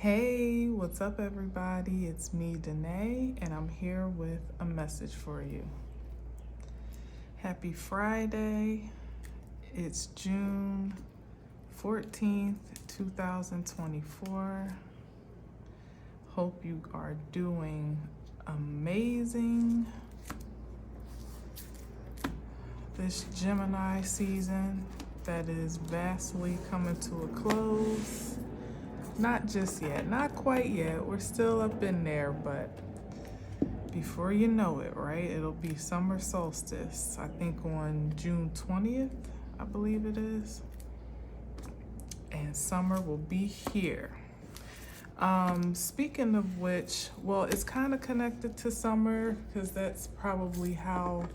Hey, what's up, everybody? It's me, Danae, and I'm here with a message for you. Happy Friday. It's June 14th, 2024. Hope you are doing amazing. This Gemini season that is vastly coming to a close. Not just yet, not quite yet. We're still up in there, but before you know it, right, it'll be summer solstice. I think on June 20th, I believe it is. And summer will be here. Speaking of which, well, it's kind of connected to summer because that's probably how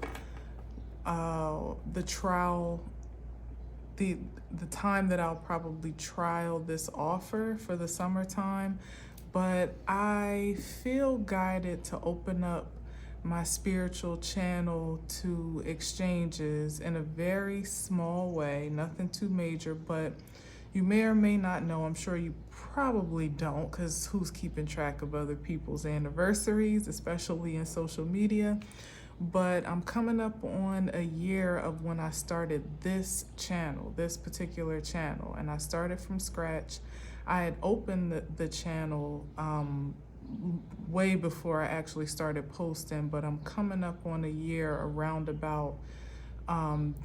the time that I'll probably trial this offer for the summertime, but I feel guided to open up my spiritual channel to exchanges in a very small way, nothing too major, but you may or may not know, I'm sure you probably don't, because who's keeping track of other people's anniversaries, especially in social media. But I'm coming up on a year of when I started this channel, this particular channel, and I started from scratch. I had opened the channel way before I actually started posting, but I'm coming up on a year around about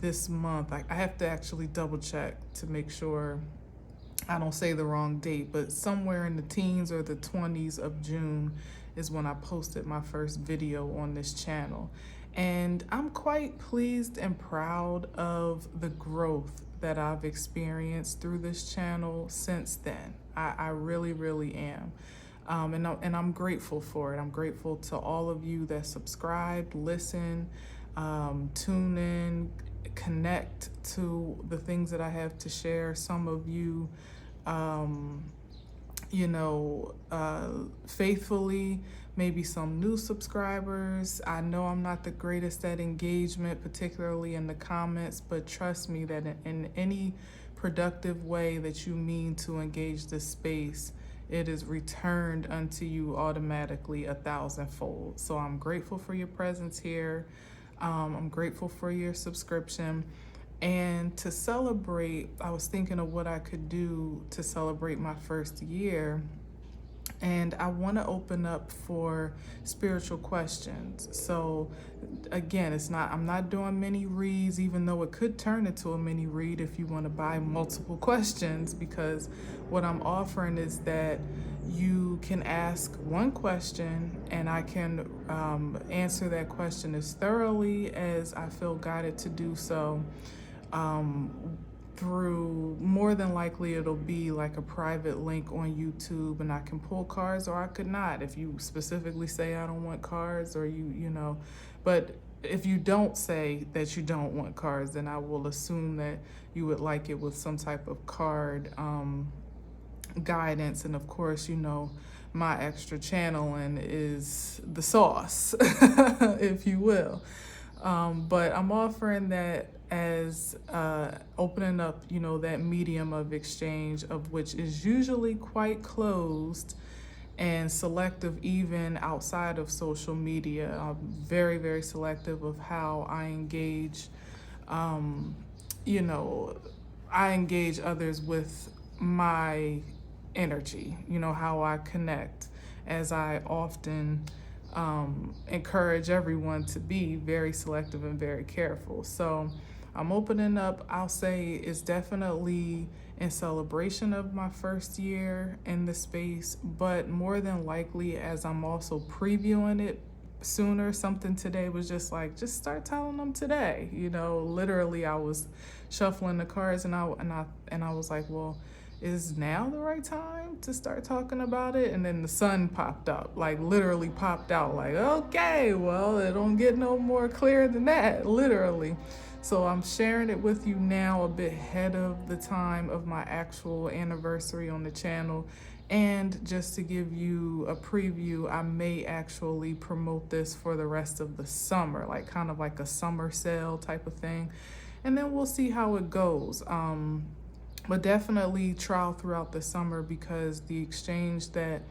this month. I have to actually double check to make sure I don't say the wrong date, but somewhere in the teens or the 20s of June is when I posted my first video on this channel. And I'm quite pleased and proud of the growth that I've experienced through this channel since then. I really, really am. And I'm grateful for it. I'm grateful to all of you that subscribed, listen, tune in, connect to the things that I have to share. Some of you, faithfully, maybe some new subscribers. I know I'm not the greatest at engagement, particularly in the comments, but trust me that in any productive way that you mean to engage the space, it is returned unto you automatically 1,000-fold. So I'm grateful for your presence here. I'm grateful for your subscription. And to celebrate, I was thinking of what I could do to celebrate my first year. And I want to open up for spiritual questions. So again, I'm not doing mini reads, even though it could turn into a mini read if you want to buy multiple questions, because what I'm offering is that you can ask one question and I can answer that question as thoroughly as I feel guided to do so. Through, more than likely, it'll be like a private link on YouTube, and I can pull cards or I could not. If you specifically say I don't want cards, or but if you don't say that you don't want cards, then I will assume that you would like it with some type of card guidance. And of course, my extra channeling is the sauce, if you will. But I'm offering that as opening up, that medium of exchange, of which is usually quite closed and selective even outside of social media. I'm very, very selective of how I engage. I engage others with my energy, how I connect, as I often encourage everyone to be very selective and very careful. So I'm opening up, I'll say it's definitely in celebration of my first year in the space, but more than likely as I'm also previewing it sooner. Something today was just start telling them today. Literally I was shuffling the cards and I was like, well, is now the right time to start talking about it? And then the sun popped up, literally popped out, okay, well, it don't get no more clear than that, literally. So I'm sharing it with you now a bit ahead of the time of my actual anniversary on the channel. And just to give you a preview, I may actually promote this for the rest of the summer, kind of like a summer sale type of thing. And then we'll see how it goes. But definitely trial throughout the summer, because the exchange that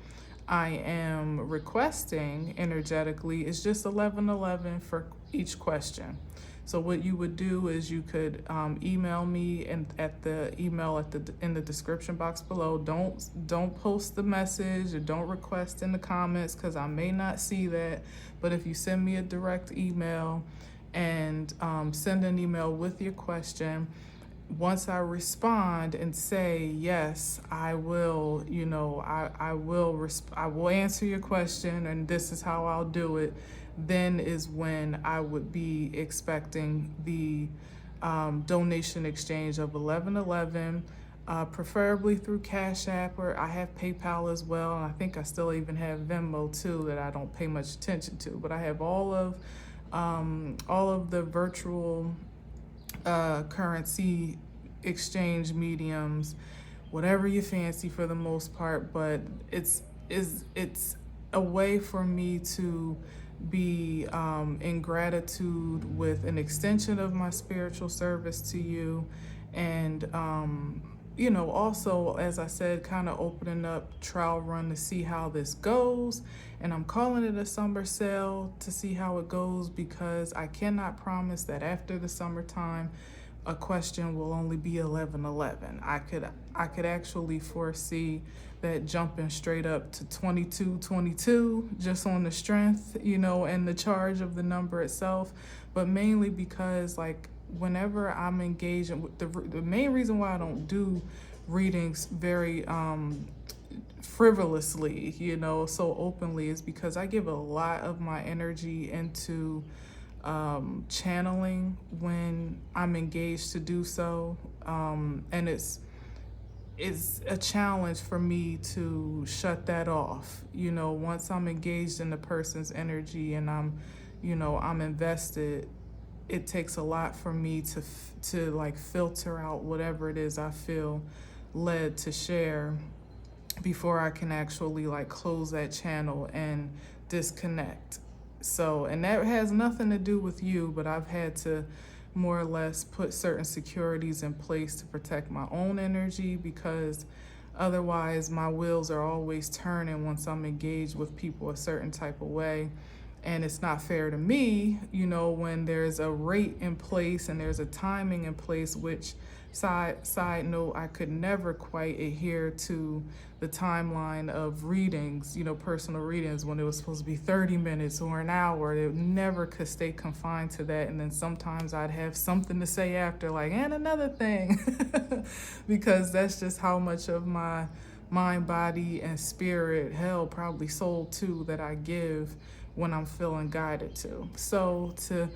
I am requesting energetically is just 1111 for each question. So what you would do is you could email me, and at the email in the description box below. Don't post the message, or don't request in the comments, because I may not see that. But if you send me a direct email and send an email with your question, once I respond and say yes, I will, I will answer your question, and this is how I'll do it, then is when I would be expecting the donation exchange of 1111, preferably through Cash App, or I have PayPal as well, and I think I still even have Venmo too that I don't pay much attention to. But I have all of the virtual currency exchange mediums, whatever you fancy for the most part. But it's a way for me to be in gratitude with an extension of my spiritual service to you, and also, as I said, kind of opening up trial run to see how this goes. And I'm calling it a summer sale to see how it goes, because I cannot promise that after the summertime a question will only be 1111. I could actually foresee that jumping straight up to 2222 just on the strength, and the charge of the number itself. But mainly because, like, whenever I'm engaging with the main reason why I don't do readings very frivolously, so openly, is because I give a lot of my energy into channeling when I'm engaged to do so, and it's a challenge for me to shut that off. Once I'm engaged in the person's energy and I'm invested, it takes a lot for me to like filter out whatever it is I feel led to share before I can actually like close that channel and disconnect. So, and that has nothing to do with you, but I've had to more or less put certain securities in place to protect my own energy, because otherwise my wheels are always turning once I'm engaged with people a certain type of way. And it's not fair to me, when there's a rate in place and there's a timing in place, which side note, I could never quite adhere to the timeline of readings, personal readings, when it was supposed to be 30 minutes or an hour. It never could stay confined to that. And then sometimes I'd have something to say after, like, and another thing, because that's just how much of my mind, body, and spirit, hell, probably soul too, that I give when I'm feeling guided to. So to,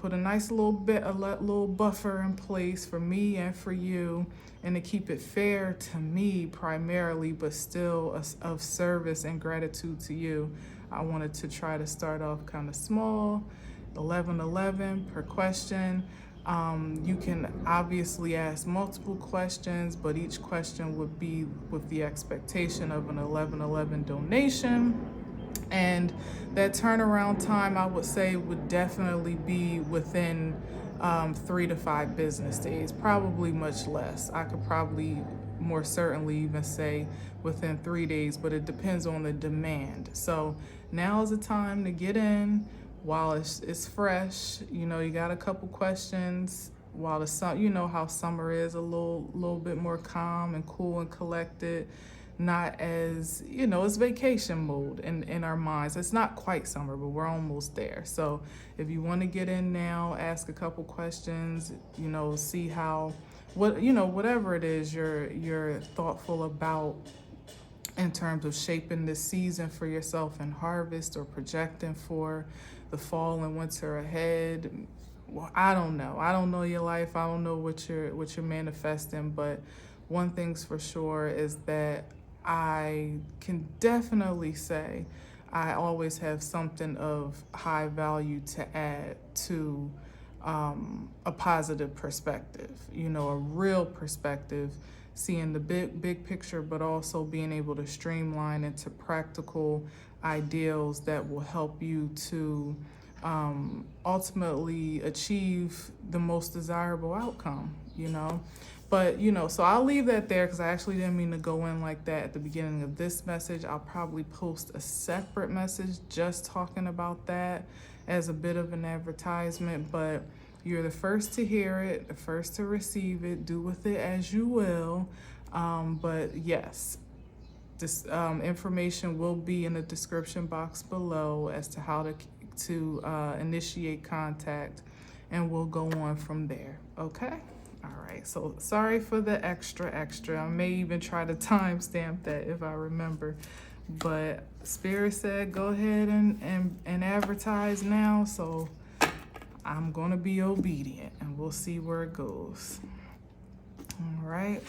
put a nice little buffer in place for me and for you, and to keep it fair to me primarily, but still of service and gratitude to you, I wanted to try to start off kind of small, 1111 per question. You can obviously ask multiple questions, but each question would be with the expectation of an 1111 donation. And that turnaround time, I would say, would definitely be within 3 to 5 business days, probably much less. I could probably more certainly even say within 3 days, but it depends on the demand. So now is the time to get in while it's fresh. You got a couple questions while the sun, how summer is, a little bit more calm and cool and collected. Not as, it's vacation mode in our minds. It's not quite summer, but we're almost there. So if you want to get in now, ask a couple questions, see how, whatever it is you're thoughtful about in terms of shaping this season for yourself and harvest, or projecting for the fall and winter ahead. Well, I don't know. I don't know your life. I don't know what you're manifesting, but one thing's for sure is that I can definitely say I always have something of high value to add to a positive perspective, a real perspective, seeing the big picture, but also being able to streamline into practical ideals that will help you to ultimately achieve the most desirable outcome, But, you know, so I'll leave that there because I actually didn't mean to go in like that at the beginning of this message. I'll probably post a separate message just talking about that as a bit of an advertisement. But you're the first to hear it, the first to receive it. Do with it as you will. But yes, this information will be in the description box below as to how to initiate contact, and we'll go on from there. Okay? All right, so sorry for the extra. I may even try to timestamp that if I remember. But Spirit said go ahead and advertise now, so I'm going to be obedient, and we'll see where it goes. All right.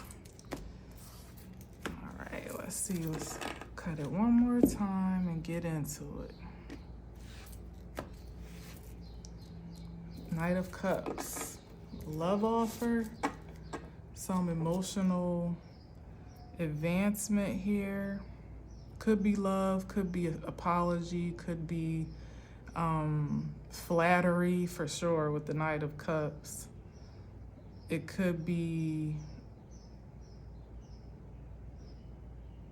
All right, let's see. Let's cut it one more time and get into it. Knight of Cups. Love offer, some emotional advancement here. Could be love, could be apology, could be flattery for sure with the Knight of Cups. It could be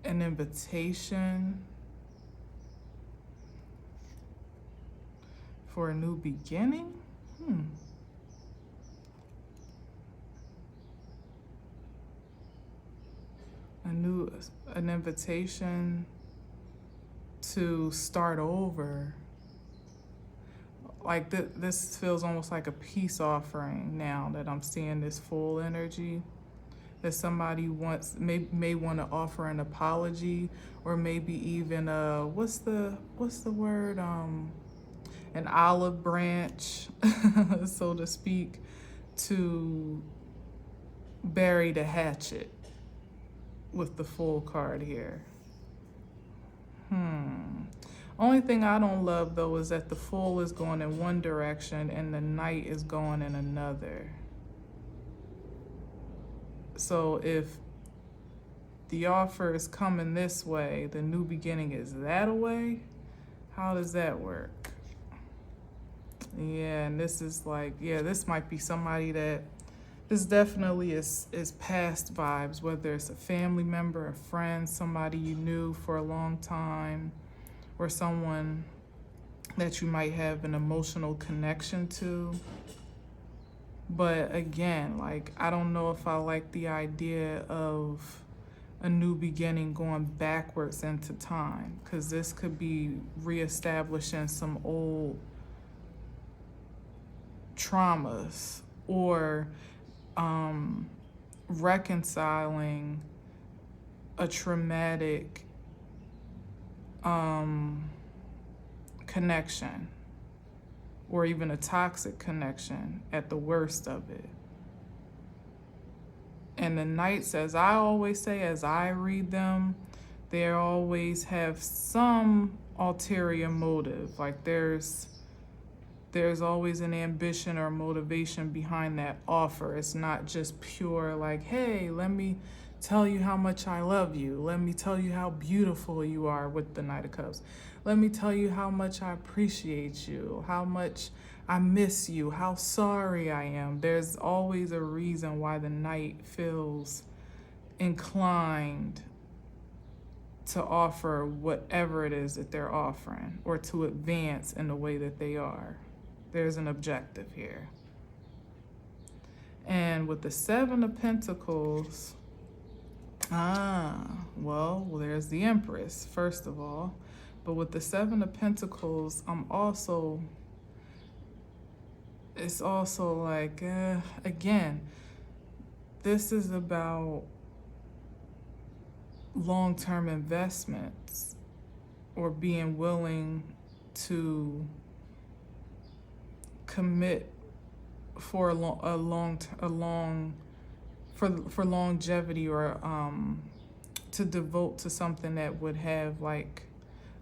an invitation for a new beginning. An invitation to start over. Like this feels almost like a peace offering now that I'm seeing this full energy. That somebody may want to offer an apology, or maybe even what's the word, an olive branch, so to speak, to bury the hatchet with the full card here. Only thing I don't love though is that the full is going in one direction and the Knight is going in another. So if the offer is coming this way, the new beginning is that way, how does that work? Yeah, and this is like, yeah, this might be somebody that, this definitely is past vibes, whether it's a family member, a friend, somebody you knew for a long time, or someone that you might have an emotional connection to. But again, like, I don't know if I like the idea of a new beginning going backwards into time, because this could be reestablishing some old traumas, or reconciling a traumatic connection, or even a toxic connection at the worst of it. And the Knights, as I always say, as I read them, they always have some ulterior motive. Like there's always an ambition or motivation behind that offer. It's not just pure like, hey, let me tell you how much I love you. Let me tell you how beautiful you are with the Knight of Cups. Let me tell you how much I appreciate you, how much I miss you, how sorry I am. There's always a reason why the Knight feels inclined to offer whatever it is that they're offering, or to advance in the way that they are. There's an objective here. And with the Seven of Pentacles, well, there's the Empress, first of all. But with the Seven of Pentacles, it's also like, again, this is about long-term investments, or being willing to commit for for longevity, or to devote to something that would have like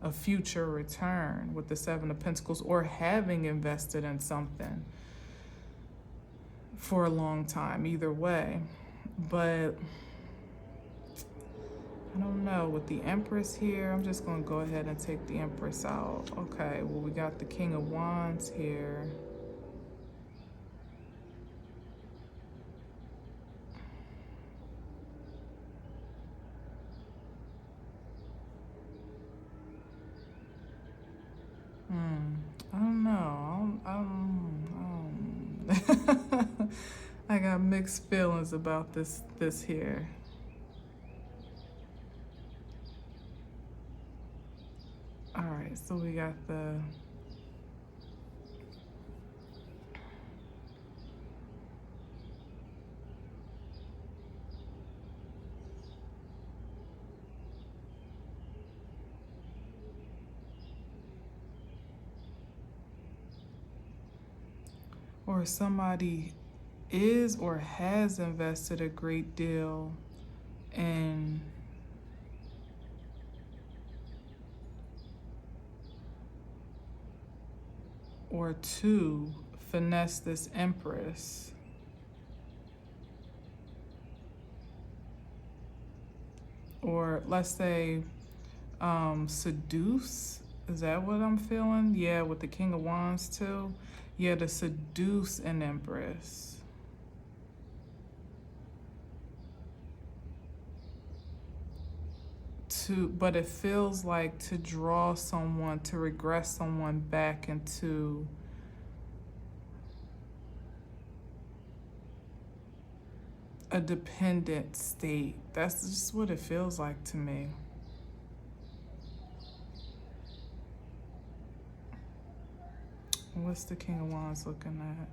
a future return with the Seven of Pentacles, or having invested in something for a long time, either way. But I don't know, with the Empress here, I'm just going to go ahead and take the Empress out. Okay, well, we got the King of Wands here. mixed feelings about this here. All right, so we got the or somebody is or has invested a great deal in or to finesse this Empress. Or let's say seduce. Is that what I'm feeling? Yeah, with the King of Wands too. Yeah, to seduce an Empress. But it feels like to draw someone, to regress someone back into a dependent state. That's just what it feels like to me. What's the King of Wands looking at?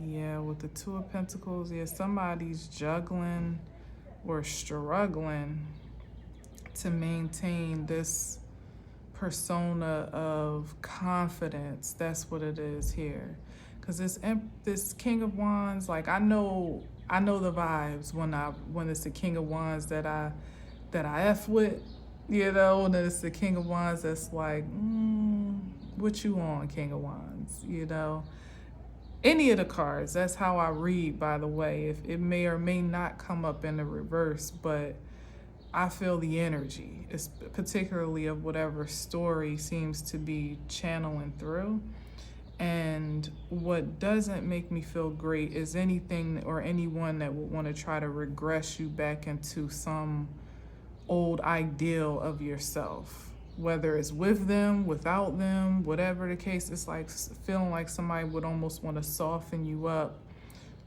Yeah, with the Two of Pentacles, yeah, somebody's juggling or struggling to maintain this persona of confidence. That's what it is here. Because this King of Wands, like I know the vibes when it's the King of Wands that I F with, you know, and it's the King of Wands that's like, what you on, King of Wands, you know? Any of the cards, that's how I read, by the way. If it may or may not come up in the reverse, but I feel the energy, particularly of whatever story seems to be channeling through. And what doesn't make me feel great is anything or anyone that would want to try to regress you back into some old ideal of yourself, whether it's with them, without them, whatever the case. It's like feeling like somebody would almost want to soften you up,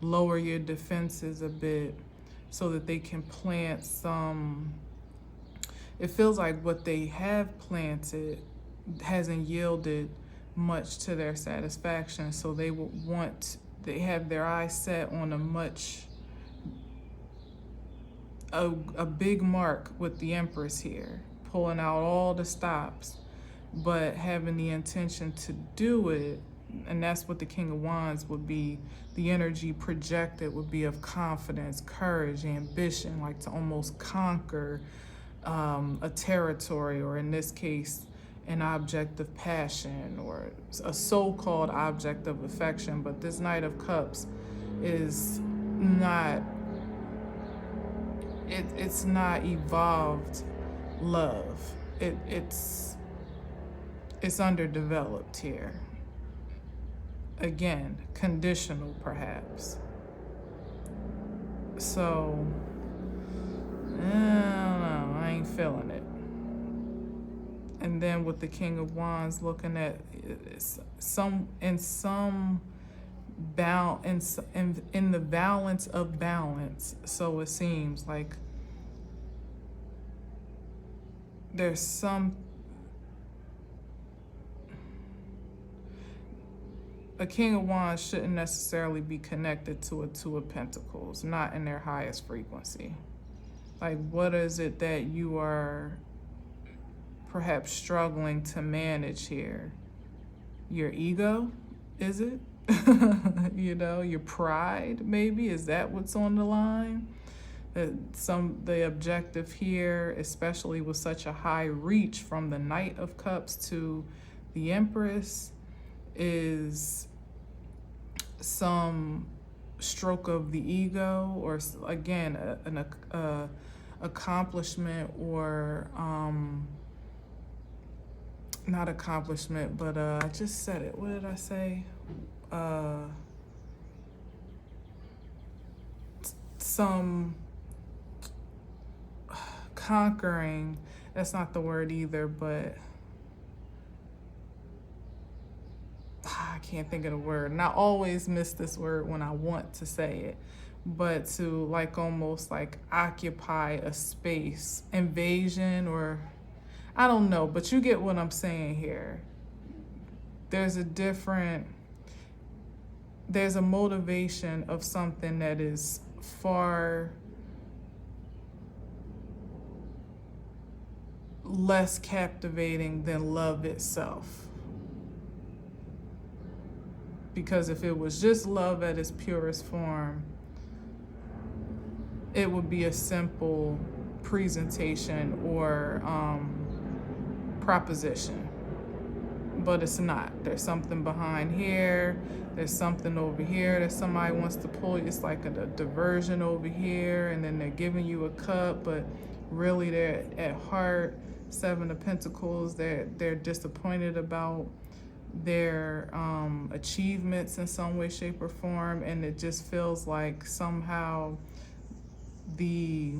lower your defenses a bit, so that they can plant some. It feels like what they have planted hasn't yielded much to their satisfaction, so they have their eyes set on a big mark with the Empress here, pulling out all the stops, but having the intention to do it. And that's what the King of Wands would be. The energy projected would be of confidence, courage, ambition, like to almost conquer a territory, or in this case, an object of passion, or a so-called object of affection. But this Knight of Cups is not, it's not evolved love. It's underdeveloped here. Again, conditional perhaps. So, I don't know, I ain't feeling it. And then with the King of Wands looking at in the balance of balance. So it seems like there's a King of Wands shouldn't necessarily be connected to a Two of Pentacles, not in their highest frequency. Like, what is it that you are perhaps struggling to manage here? Your ego, is it? You know, your pride, maybe? Is that what's on the line? The objective here, especially with such a high reach from the Knight of Cups to the Empress, is some stroke of the ego, or again an accomplishment, or not accomplishment, but I just said it. What did I say? Some conquering. That's not the word either, but I can't think of the word. And I always miss this word when I want to say it. but to like almost like occupy a space, invasion, or I don't know, but you get what I'm saying here. There's a motivation of something that is far less captivating than love itself. Because if it was just love at its purest form, it would be a simple presentation or proposition. But it's not. There's something behind here. There's something over here that somebody wants to pull. It's like a diversion over here, and then they're giving you a cup, but really they're at heart, Seven of Pentacles, they're disappointed about their achievements in some way, shape, or form, and it just feels like somehow the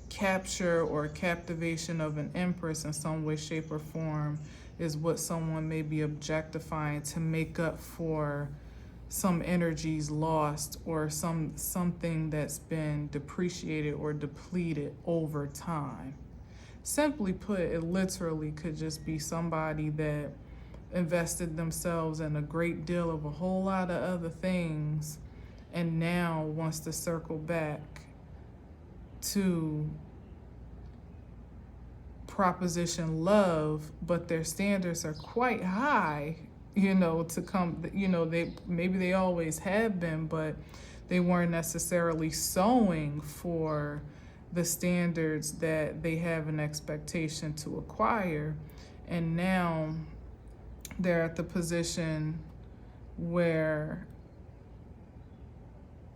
capture or captivation of an empress in some way, shape, or form is what someone may be objectifying to make up for some energies lost or something that's been depreciated or depleted over time. Simply put, it literally could just be somebody that invested themselves in a great deal of a whole lot of other things and now wants to circle back to proposition love, but their standards are quite high, to come, they always have been, but they weren't necessarily sowing for the standards that they have an expectation to acquire. And now they're at the position where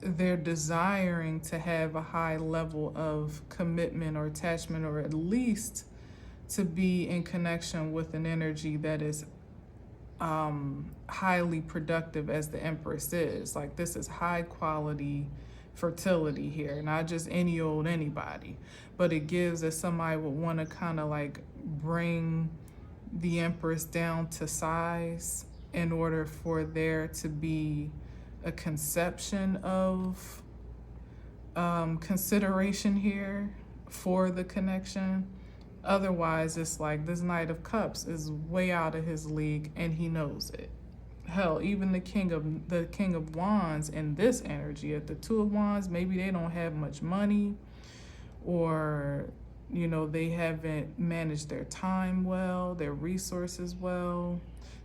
they're desiring to have a high level of commitment or attachment, or at least to be in connection with an energy that is highly productive, as the Empress is. Like, this is high quality fertility here, not just any old anybody, but it gives that somebody would want to kind of like bring the Empress down to size in order for there to be a conception of consideration here for the connection. Otherwise, it's like this Knight of Cups is way out of his league, and he knows it. Hell, even the King of Wands in this energy, at the Two of Wands, maybe they don't have much money, or they haven't managed their time well, their resources well.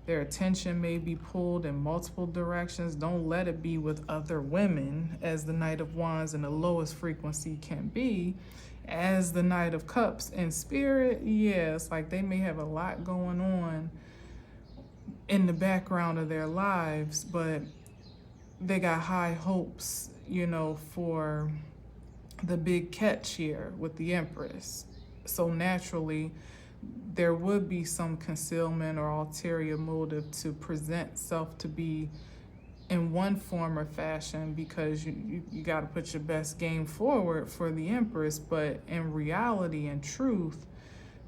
Their attention may be pulled in multiple directions. Don't let it be with other women, as the Knight of Wands in the lowest frequency can be. As the Knight of Cups in spirit, it's like they may have a lot going on in the background of their lives, but they got high hopes, for the big catch here with the Empress. So naturally, there would be some concealment or ulterior motive to present self to be in one form or fashion, because you got to put your best game forward for the Empress. But in reality and truth,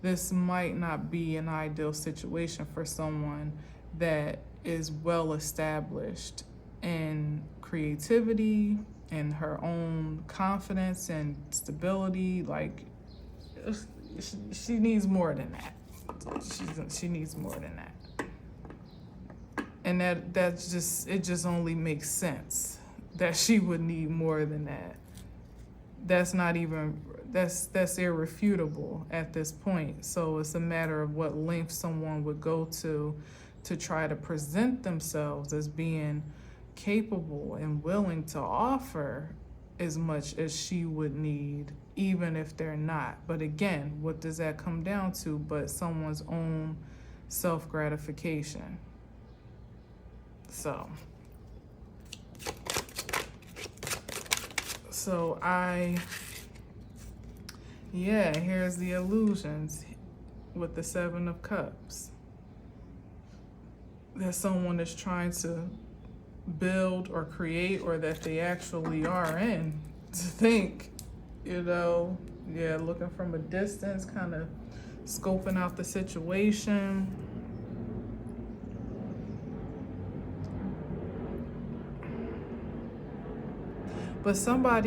this might not be an ideal situation for someone that is well established in creativity and her own confidence and stability. Like, she needs more than that. She needs more than that. And it just only makes sense that she would need more than that. That's irrefutable at this point. So it's a matter of what length someone would go to try to present themselves as being capable and willing to offer as much as she would need, even if they're not. But again, what does that come down to but someone's own self-gratification? So here's the illusions with the Seven of Cups. That someone is trying to build or create, or that they actually are in, to think, looking from a distance, kind of scoping out the situation. But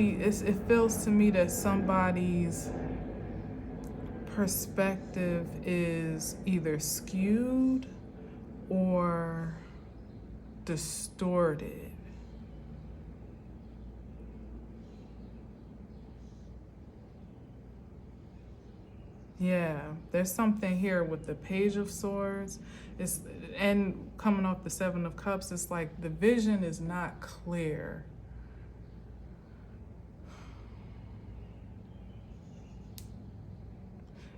it feels to me that somebody's perspective is either skewed or distorted. Yeah, there's something here with the Page of Swords. And coming off the Seven of Cups, it's like the vision is not clear.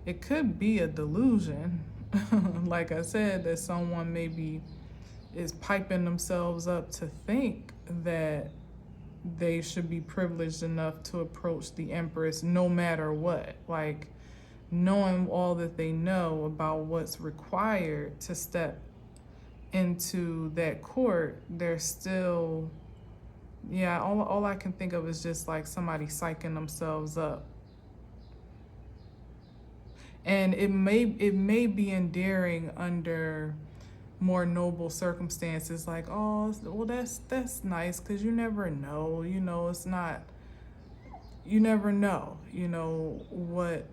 It could be a delusion. Like I said, that someone maybe is piping themselves up to think that they should be privileged enough to approach the Empress no matter what. Like, knowing all that they know about what's required to step into that court, they're still, yeah, all I can think of is just like somebody psyching themselves up. And it may be endearing under more noble circumstances, like, oh, well, that's nice, because you never know, it's not, you never know, what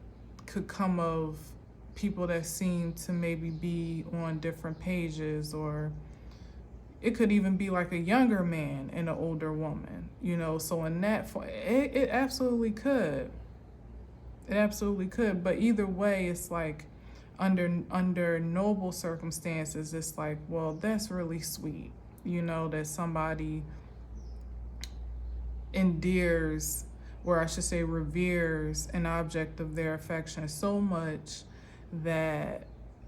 could come of people that seem to maybe be on different pages, or it could even be like a younger man and an older woman, so in that, it absolutely could. It absolutely could, but either way, it's like under noble circumstances, it's like, well, that's really sweet, that somebody endears, or I should say reveres, an object of their affection so much that,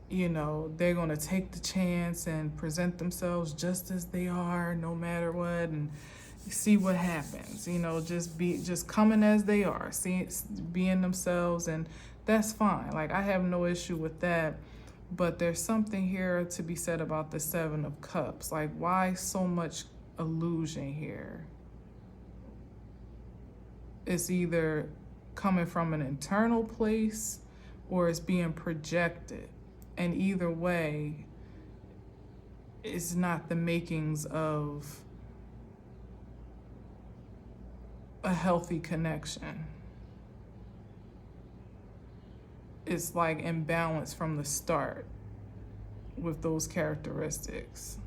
they're going to take the chance and present themselves just as they are, no matter what, and see what happens, just coming as they are, being themselves, and that's fine. Like, I have no issue with that, but there's something here to be said about the Seven of Cups. Like, why so much illusion here? It's either coming from an internal place or it's being projected, and either way, it's not the makings of a healthy connection. It's like imbalance from the start with those characteristics.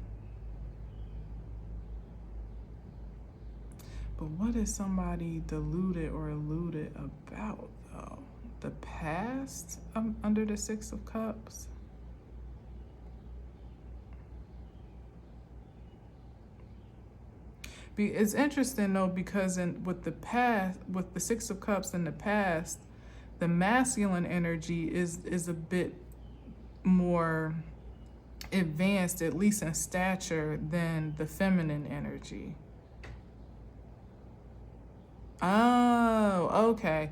But what is somebody deluded or alluded about, though? The past under the Six of Cups? It's interesting, though, because with the Six of Cups in the past, the masculine energy is a bit more advanced, at least in stature, than the feminine energy. Oh, okay.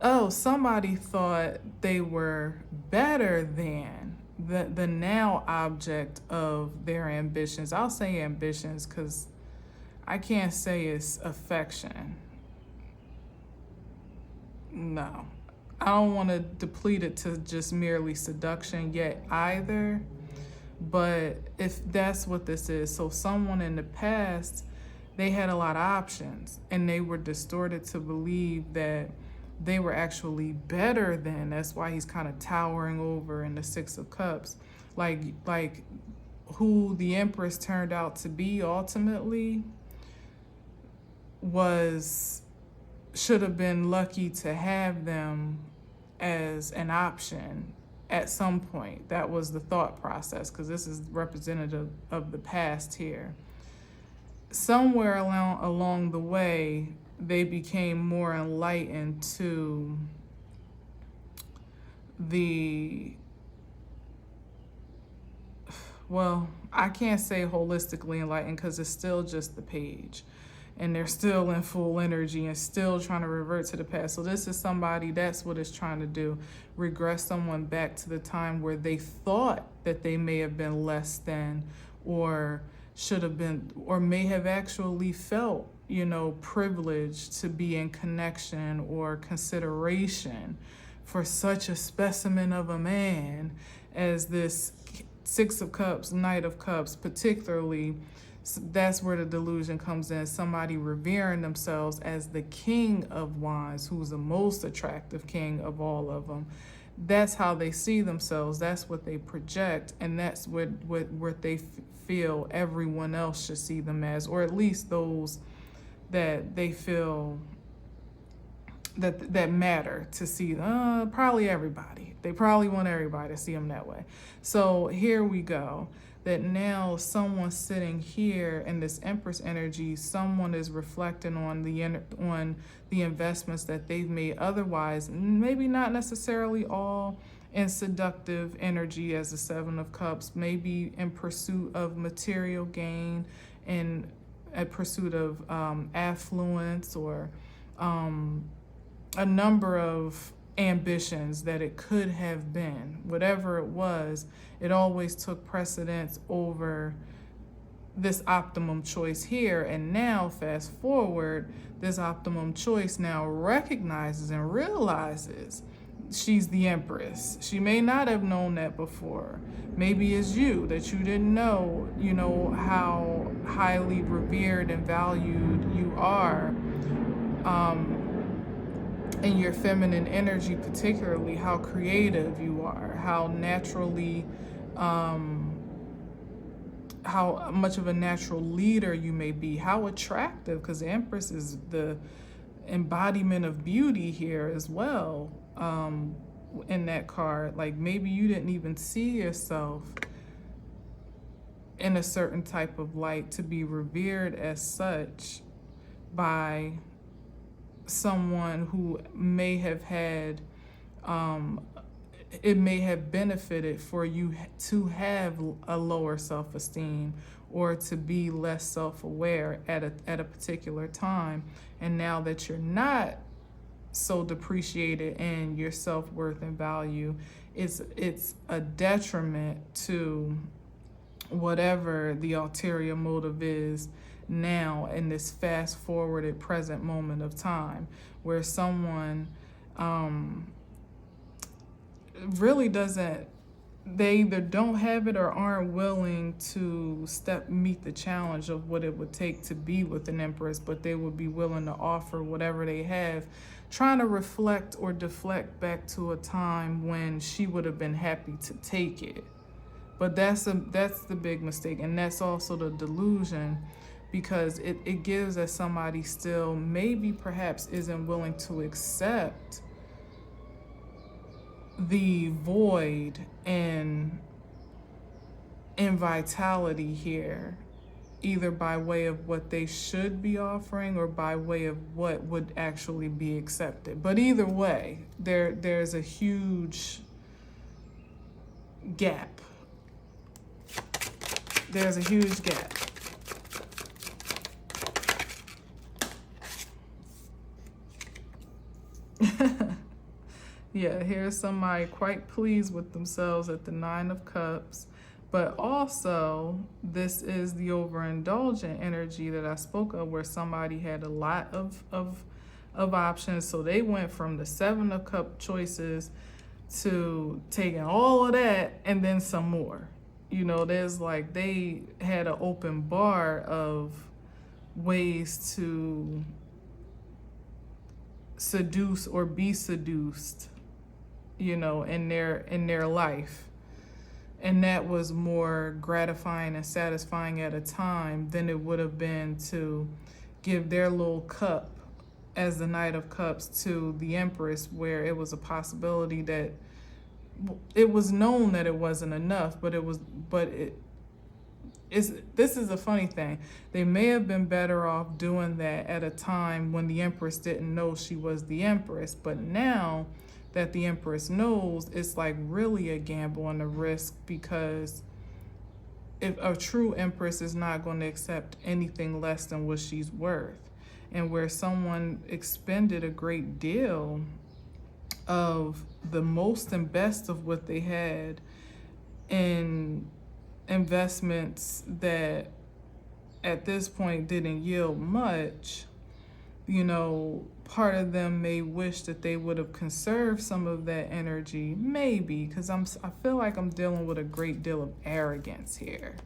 Oh, somebody thought they were better than the now object of their ambitions. I'll say ambitions because I can't say it's affection. No. I don't want to deplete it to just merely seduction yet either. But if that's what this is, so someone in the past, they had a lot of options and they were distorted to believe that they were actually better than. That's why he's kind of towering over in the Six of Cups. Like who the Empress turned out to be ultimately should have been lucky to have them as an option at some point. That was the thought process, because this is representative of the past here. Somewhere along the way, they became more enlightened to I can't say holistically enlightened because it's still just the Page. And they're still in full energy and still trying to revert to the past. So this is somebody, that's what it's trying to do. Regress someone back to the time where they thought that they may have been less than, or should have been, or may have actually felt, privileged to be in connection or consideration for such a specimen of a man as this Six of Cups, Knight of Cups, particularly That's where the delusion comes in. Somebody revering themselves as the king of wands, who's the most attractive king of all of them. That's how they see themselves. That's what they project, and that's what they feel everyone else should see them as, or at least those that they feel that matter to see. Probably everybody. They probably want everybody to see them that way. So here we go. That now someone sitting here in this Empress energy, someone is reflecting on the investments that they've made otherwise, maybe not necessarily all in seductive energy as the Seven of Cups, maybe in pursuit of material gain, in a pursuit of affluence, or a number of ambitions that it could have been. Whatever it was, it always took precedence over this optimum choice here. And now, fast forward, this optimum choice now recognizes and realizes she's the Empress. She may not have known that before. Maybe it's you that you didn't know, how highly revered and valued you are. In your feminine energy, particularly how creative you are, how naturally, how much of a natural leader you may be, how attractive, because the Empress is the embodiment of beauty here as well, in that card. Like maybe you didn't even see yourself in a certain type of light to be revered as such by someone who may have had, it may have benefited for you to have a lower self-esteem or to be less self-aware at a particular time. And now that you're not so depreciated in your self-worth and value, it's a detriment to whatever the ulterior motive is now in this fast forwarded present moment of time, where someone really doesn't, they either don't have it or aren't willing to meet the challenge of what it would take to be with an Empress, but they would be willing to offer whatever they have, trying to reflect or deflect back to a time when she would have been happy to take it. But that's the big mistake, and that's also the delusion, because it gives that somebody still maybe perhaps isn't willing to accept the void and vitality here, either by way of what they should be offering or by way of what would actually be accepted. But either way, there's a huge gap. There's a huge gap. Yeah, here's somebody quite pleased with themselves at the Nine of Cups, but also this is the overindulgent energy that I spoke of, where somebody had a lot of options. So they went from the Seven of Cup choices to taking all of that and then some more. There's like, they had an open bar of ways to seduce or be seduced, in their life. And that was more gratifying and satisfying at a time than it would have been to give their little cup as the Knight of Cups to the Empress, where it was a possibility that it was known that it wasn't enough, this is a funny thing. They may have been better off doing that at a time when the Empress didn't know she was the Empress, but now that the Empress knows, it's like really a gamble and a risk, because if a true Empress is not going to accept anything less than what she's worth, and where someone expended a great deal of the most and best of what they had in investments that at this point didn't yield much, part of them may wish that they would have conserved some of that energy, maybe, because I feel like I'm dealing with a great deal of arrogance here.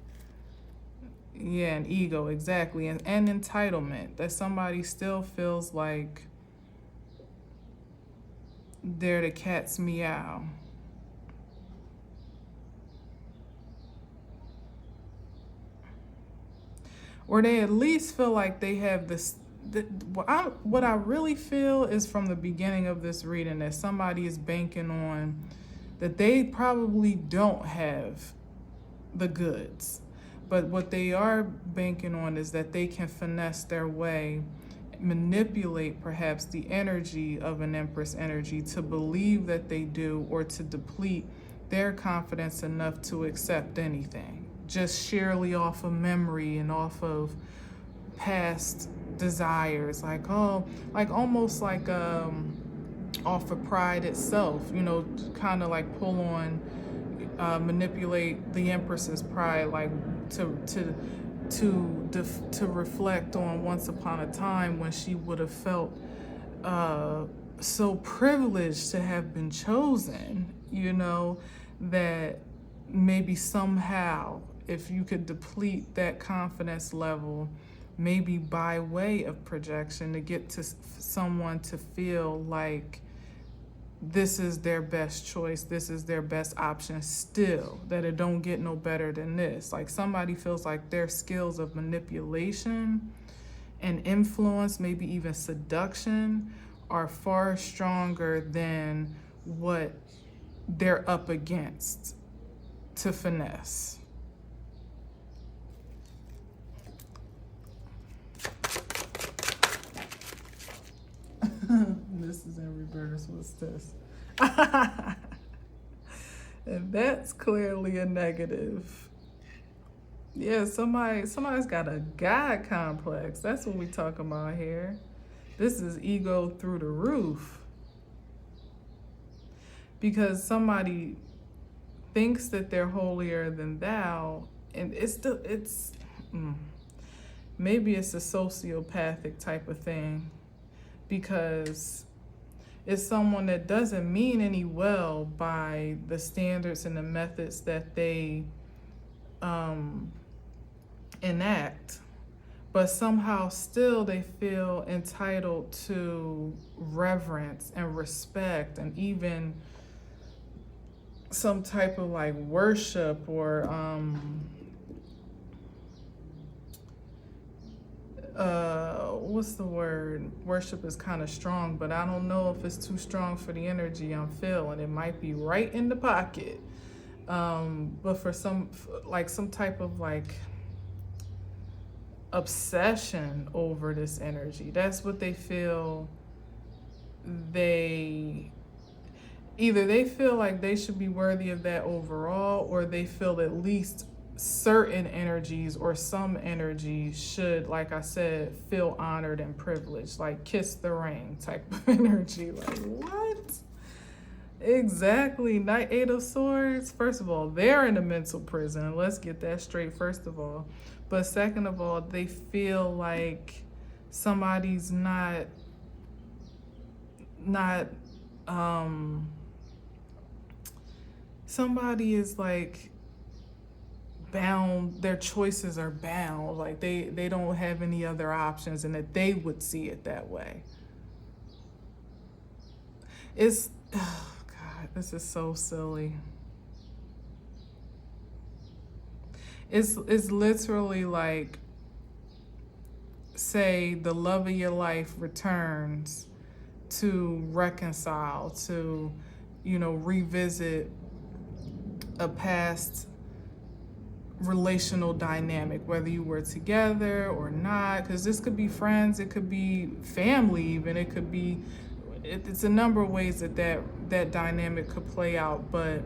Yeah, and ego, exactly. And entitlement, that somebody still feels like they're the cat's meow. Or they at least feel like they have this. What I really feel is from the beginning of this reading that somebody is banking on that they probably don't have the goods. But what they are banking on is that they can finesse their way, manipulate perhaps the energy of an Empress energy to believe that they do, or to deplete their confidence enough to accept anything, just sheerly off of memory and off of past desires, like, oh, like almost like off of pride itself, kind of like pull on, manipulate the Empress's pride, like to reflect on once upon a time when she would have felt so privileged to have been chosen, that maybe somehow if you could deplete that confidence level, maybe by way of projection, to get to someone to feel like this is their best choice, this is their best option still, that it don't get no better than this. Like somebody feels like their skills of manipulation and influence, maybe even seduction, are far stronger than what they're up against to finesse. This is in reverse. What's this? And that's clearly a negative. Yeah, somebody's got a God complex. That's what we talking about here. This is ego through the roof. Because somebody thinks that they're holier than thou, and maybe it's a sociopathic type of thing, because it's someone that doesn't mean any well by the standards and the methods that they enact, but somehow still they feel entitled to reverence and respect and even some type of like worship, or what's the word? Worship is kind of strong, but I don't know if it's too strong for the energy I'm feeling. It might be right in the pocket. But for some type of like obsession over this energy, that's what they feel. Either they feel like they should be worthy of that overall, or they feel at least certain energies or some energies should, like I said, feel honored and privileged, like kiss the ring type of energy. Like, what? Exactly. Knight, Eight of Swords. First of all, they're in a mental prison. Let's get that straight, first of all. But second of all, they feel like somebody's not somebody is like bound, their choices are bound, like they don't have any other options, and that they would see it that way. It's, oh God, this is so silly. It's literally like, say the love of your life returns to reconcile, to, revisit a past relational dynamic, whether you were together or not, because this could be friends, it could be family even, it could be, it's a number of ways that dynamic could play out. But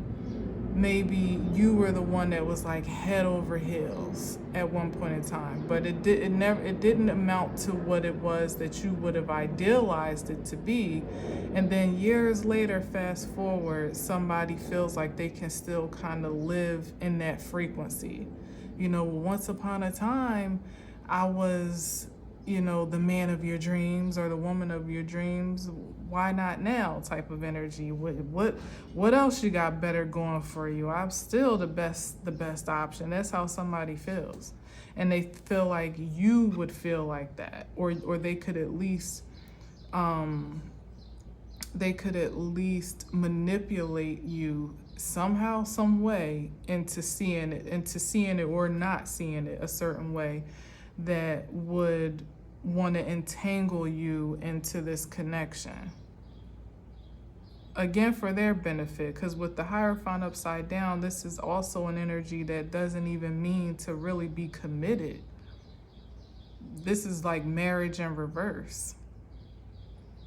maybe you were the one that was like head over heels at one point in time, but it didn't amount to what it was that you would have idealized it to be. And then years later, fast forward, somebody feels like they can still kind of live in that frequency. Once upon a time, I was, the man of your dreams or the woman of your dreams. Why not now type of energy? What else you got better going for you? I'm still the best option. That's how somebody feels. and they feel like you would feel like that, or they could at least manipulate you somehow, some way into seeing it or not seeing it a certain way that would want to entangle you into this connection. Again, for their benefit, because with the Hierophant upside down, this is also an energy that doesn't even mean to really be committed. This is like marriage in reverse.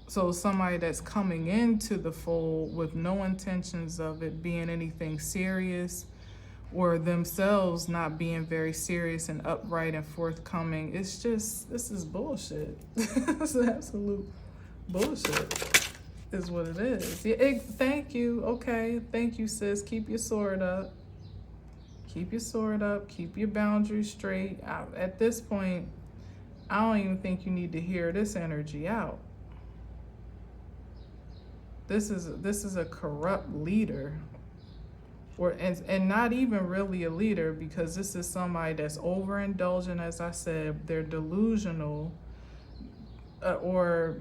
So somebody that's coming into the fold with no intentions of it being anything serious, or themselves not being very serious and upright and forthcoming. It's just, this is bullshit. It's absolute bullshit is what it is. Yeah, thank you. Okay, thank you, sis. Keep your sword up. Keep your sword up. Keep your boundaries straight. At this point, I don't even think you need to hear this energy out. This is a corrupt leader, and not even really a leader, because this is somebody that's overindulgent. As I said, they're delusional, or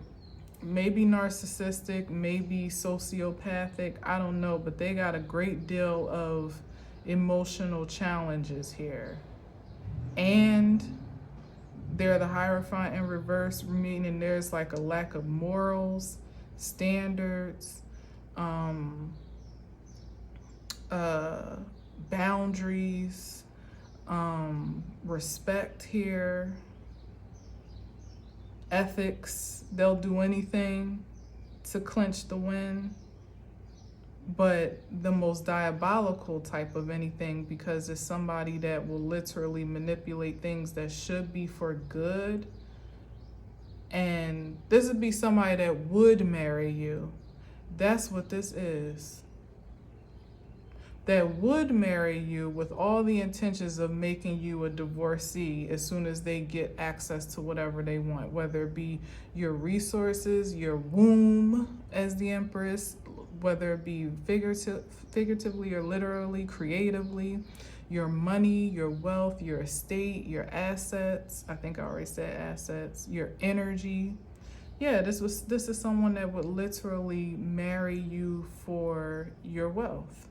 maybe narcissistic, maybe sociopathic. I don't know, but they got a great deal of emotional challenges here, and they're the Hierophant in reverse, meaning there's like a lack of morals, standards, boundaries, respect here, ethics. They'll do anything to clinch the win, but the most diabolical type of anything, because it's somebody that will literally manipulate things that should be for good. And this would be somebody that would marry you. That's what this is. That would marry you with all the intentions of making you a divorcee as soon as they get access to whatever they want, whether it be your resources, your womb as the Empress, whether it be figuratively or literally, creatively, your money, your wealth, your estate, your assets. I think I already said assets, your energy. Yeah, this is someone that would literally marry you for your wealth,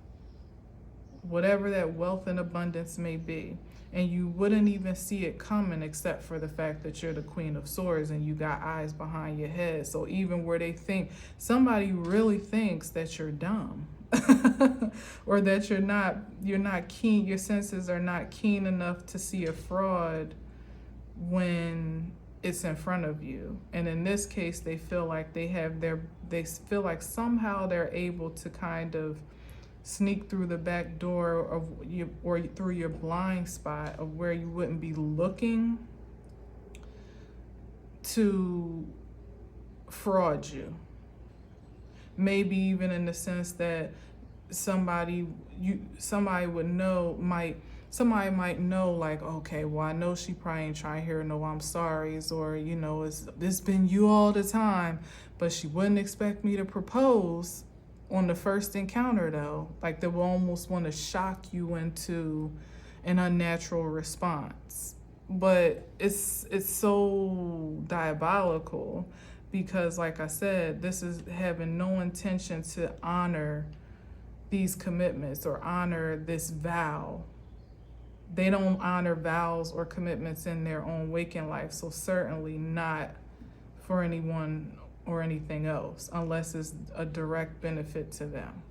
whatever that wealth and abundance may be. And you wouldn't even see it coming, except for the fact that you're the Queen of Swords and you got eyes behind your head. So even where they think, somebody really thinks that you're dumb, or that you're not keen, your senses are not keen enough to see a fraud when it's in front of you. And in this case, they feel like they feel like somehow they're able to kind of sneak through the back door of you, or through your blind spot of where you wouldn't be looking, to fraud you. Maybe even in the sense that somebody might know, like, okay, well, I know she probably ain't trying to hear no I'm sorry's, or, it's been you all the time, but she wouldn't expect me to propose on the first encounter, though. Like, they will almost want to shock you into an unnatural response. But it's so diabolical, because, like I said, this is having no intention to honor these commitments or honor this vow. They don't honor vows or commitments in their own waking life, so certainly not for anyone or anything else, unless it's a direct benefit to them.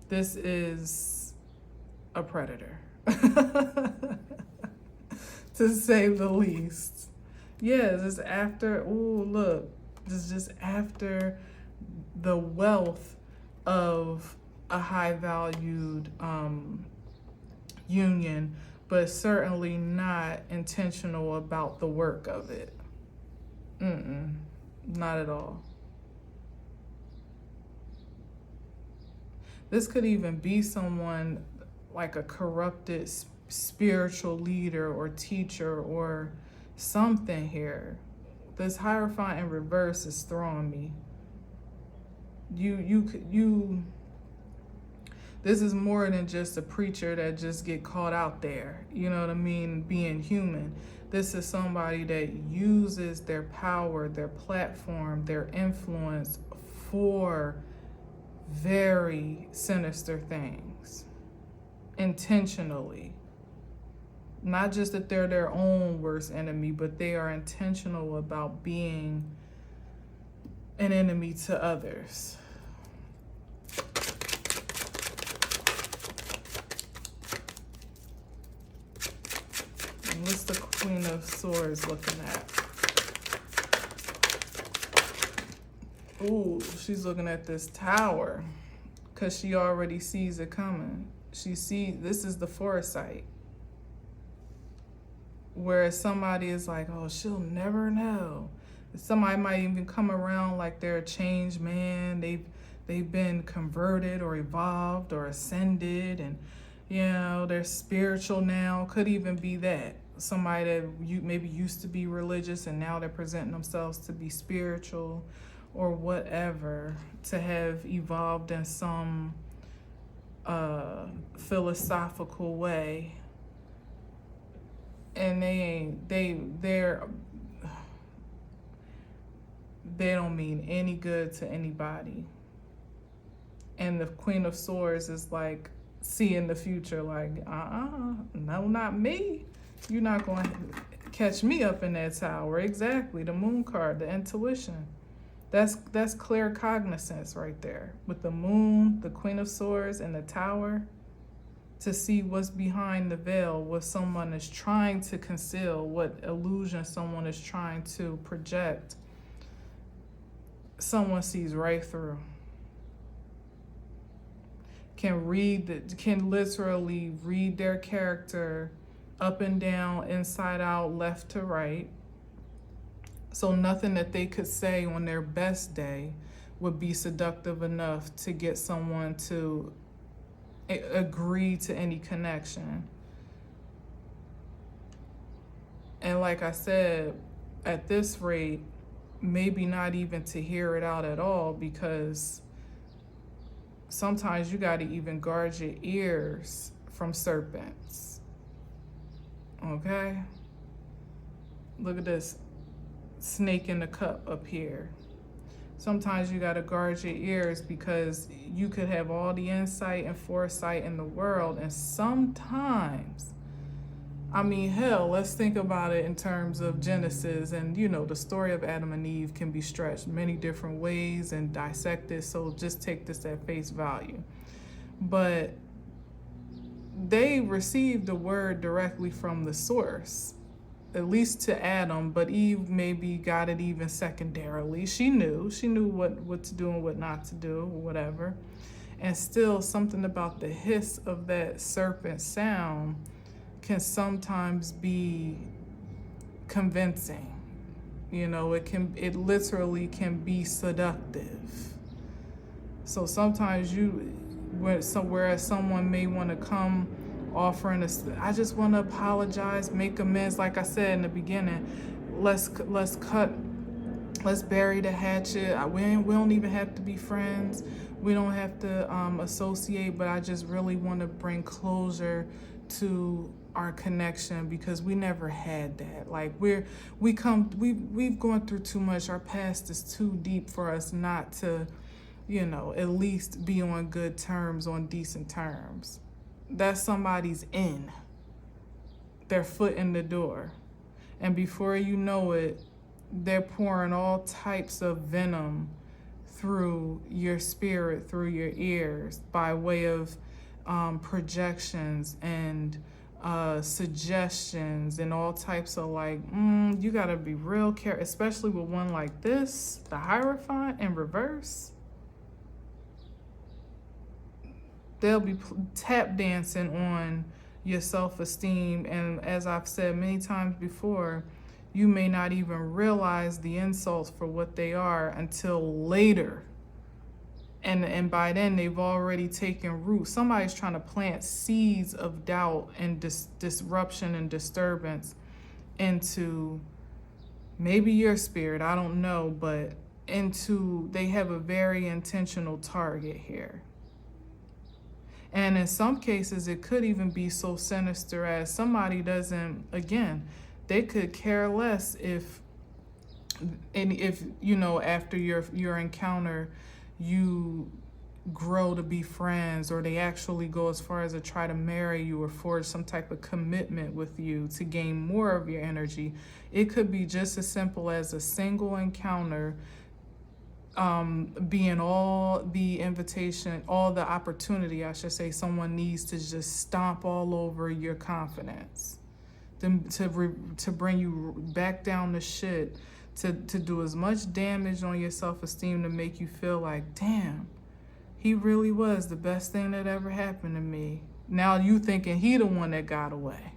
This is a predator, to say the least. Yeah, this after, this is just after the wealth of a high valued union, but certainly not intentional about the work of it. Not at all. This could even be someone like a corrupted spiritual leader or teacher or something here. This Hierophant in reverse is throwing me. This is more than just a preacher that just get caught out there, you know what I mean, being human. This is somebody that uses their power, their platform, their influence for very sinister things, intentionally. Not just that they're their own worst enemy, but they are intentional about being an enemy to others. And what's the Queen of Swords looking at? Ooh, she's looking at this Tower because she already sees it coming. This is the foresight. Whereas somebody is like, oh, she'll never know. Somebody might even come around like they're a changed man. They've been converted or evolved or ascended, and they're spiritual now. Could even be that. Somebody that you maybe used to be religious and now they're presenting themselves to be spiritual or whatever, to have evolved in some philosophical way. And they don't mean any good to anybody. And the Queen of Swords is like seeing the future, like, no, not me. You're not going to catch me up in that tower. Exactly, the Moon card, the intuition. That's clear cognizance right there. With the Moon, the Queen of Swords, and the Tower, to see what's behind the veil, what someone is trying to conceal, what illusion someone is trying to project. Someone sees right through. Can literally read their character up and down, inside out, left to right. So nothing that they could say on their best day would be seductive enough to get someone to agree to any connection. And like I said, at this rate, maybe not even to hear it out at all, because sometimes you got to even guard your ears from serpents. Okay? Look at this snake in the cup up here. Sometimes you got to guard your ears, because you could have all the insight and foresight in the world, and sometimes, I mean, hell, let's think about it in terms of Genesis, and the story of Adam and Eve can be stretched many different ways and dissected, so just take this at face value. But they received the word directly from the source, at least to Adam, but Eve maybe got it even secondarily. She knew what to do and what not to do, or whatever. And still, something about the hiss of that serpent sound can sometimes be convincing. It literally can be seductive. So sometimes whereas someone may want to come offering I just want to apologize, make amends, like I said in the beginning, let's bury the hatchet. We don't even have to be friends. We don't have to associate, but I just really want to bring closure to our connection, because we never had that. Like we've gone through too much. Our past is too deep for us not to, at least be on good terms, on decent terms. That's somebody's in, their foot in the door. And before you know it, they're pouring all types of venom through your spirit, through your ears, by way of projections and suggestions and all types of you gotta be real careful, especially with one like this, the Hierophant in reverse. They'll be tap dancing on your self-esteem, and as I've said many times before, you may not even realize the insults for what they are until later. And by then, they've already taken root. Somebody's trying to plant seeds of doubt and disruption and disturbance into maybe your spirit, I don't know, but they have a very intentional target here. And in some cases, it could even be so sinister as somebody doesn't, again, they could care less if, and if, you know, after your encounter, you grow to be friends, or they actually go as far as to try to marry you or forge some type of commitment with you to gain more of your energy. It could be just as simple as a single encounter being all the invitation, all the opportunity, I should say, someone needs to just stomp all over your confidence, to bring you back down to shit, to do as much damage on your self-esteem, to make you feel like, damn, he really was the best thing that ever happened to me. Now you thinking he the one that got away.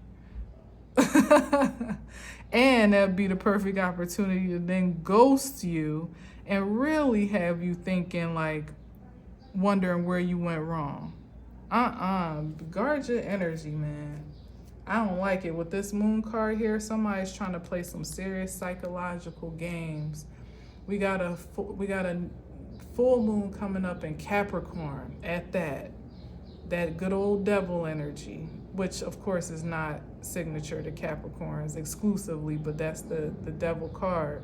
And that'd be the perfect opportunity to then ghost you and really have you thinking, like, wondering where you went wrong. Guard your energy, man. I don't like it. With this moon card here, somebody's trying to play some serious psychological games. We got a full moon coming up in Capricorn at that good old devil energy, which of course is not signature to Capricorns exclusively, but that's the devil card.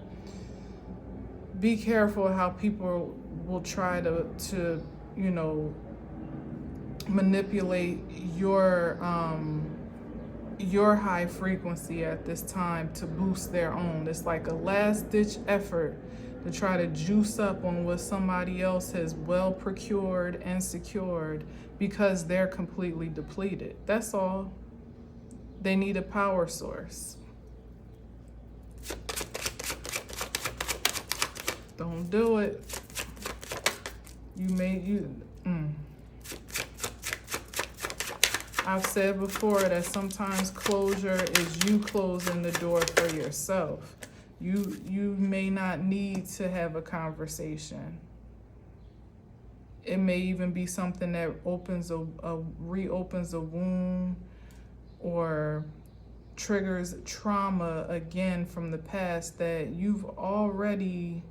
Be careful how people will try to you know, manipulate your high frequency at this time to boost their own. It's like a last ditch effort to try to juice up on what somebody else has well procured and secured because they're completely depleted. That's all. They need a power source. Don't do it. I've said before that sometimes closure is you closing the door for yourself. You may not need to have a conversation. It may even be something that reopens a wound or triggers trauma again from the past that you've already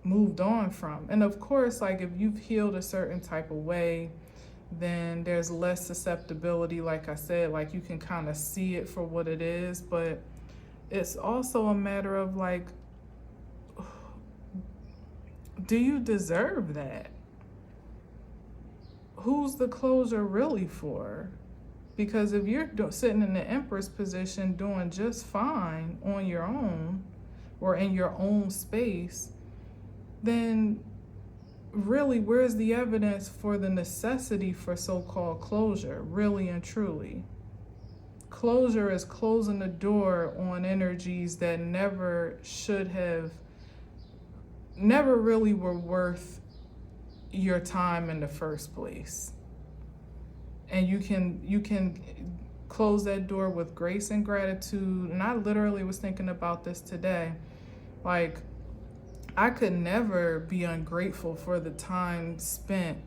moved on from. And of course, like, if you've healed a certain type of way, then there's less susceptibility. Like I said, like, you can kind of see it for what it is, but it's also a matter of, like, do you deserve that? Who's the closure really for? Because if you're sitting in the Empress position doing just fine on your own or in your own space, then really, where's the evidence for the necessity for so-called closure, really and truly? Closure is closing the door on energies that never really were worth your time in the first place. And you can close that door with grace and gratitude. And I literally was thinking about this today. Like, I could never be ungrateful for the time spent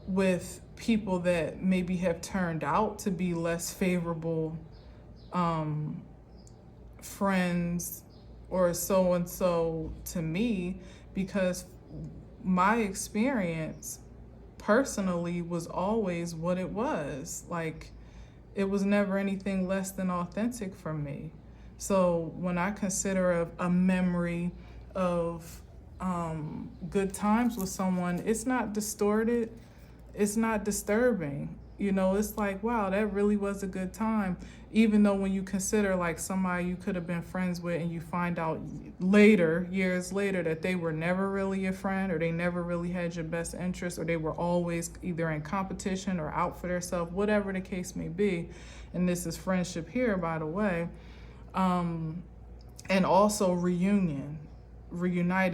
with people that maybe have turned out to be less favorable friends or so-and-so to me, because my experience personally was always what it was. Like, it was never anything less than authentic for me. So when I consider a memory of good times with someone, it's not distorted, it's not disturbing. You know, it's like, wow, that really was a good time. Even though when you consider, like, somebody you could have been friends with and you find out later, years later, that they were never really a friend, or they never really had your best interest, or they were always either in competition or out for themselves, whatever the case may be. And this is friendship here, by the way. And also reuniting.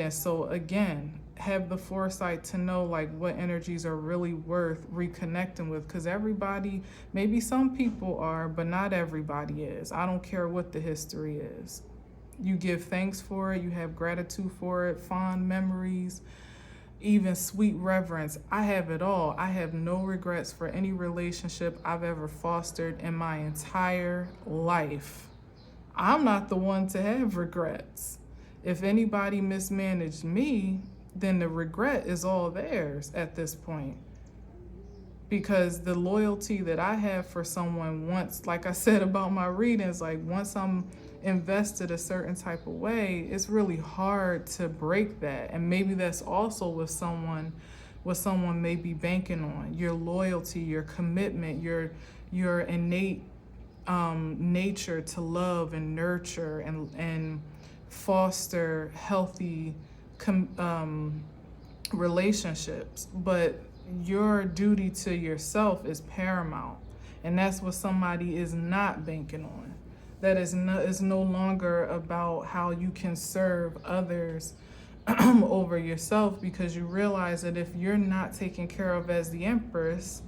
So again, have the foresight to know, like, what energies are really worth reconnecting with, because everybody, maybe some people are, but not everybody is. I don't care what the history is. You give thanks for it, you have gratitude for it, fond memories, even sweet reverence. I have it all. I have no regrets for any relationship I've ever fostered in my entire life. I'm not the one to have regrets. If anybody mismanaged me, then the regret is all theirs at this point. Because the loyalty that I have for someone, once, like I said about my readings, like once I'm invested a certain type of way, it's really hard to break that. And maybe that's also with someone, what someone may be banking on: your loyalty, your commitment, your innate nature to love and nurture and foster healthy relationships. But your duty to yourself is paramount, and that's what somebody is not banking on. That is no longer about how you can serve others over yourself, because you realize that if you're not taken care of as the Empress,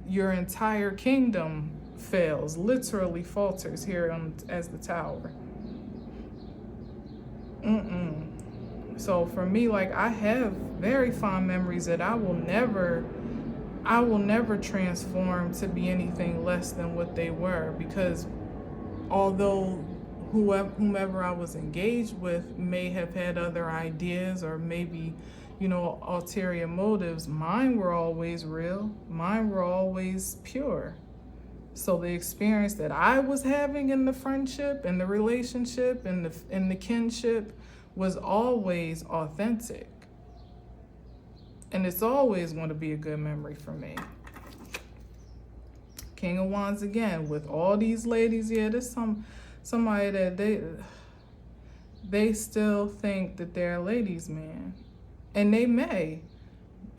your entire kingdom fails, literally falters here as the Tower. So for me, like, I have very fond memories that I will never transform to be anything less than what they were, because although whomever I was engaged with may have had other ideas or maybe, ulterior motives, mine were always real. Mine were always pure. So the experience that I was having in the friendship and the relationship and the kinship was always authentic. And it's always going to be a good memory for me. King of Wands again, with all these ladies, there's somebody that they still think that they're a ladies' man. And they may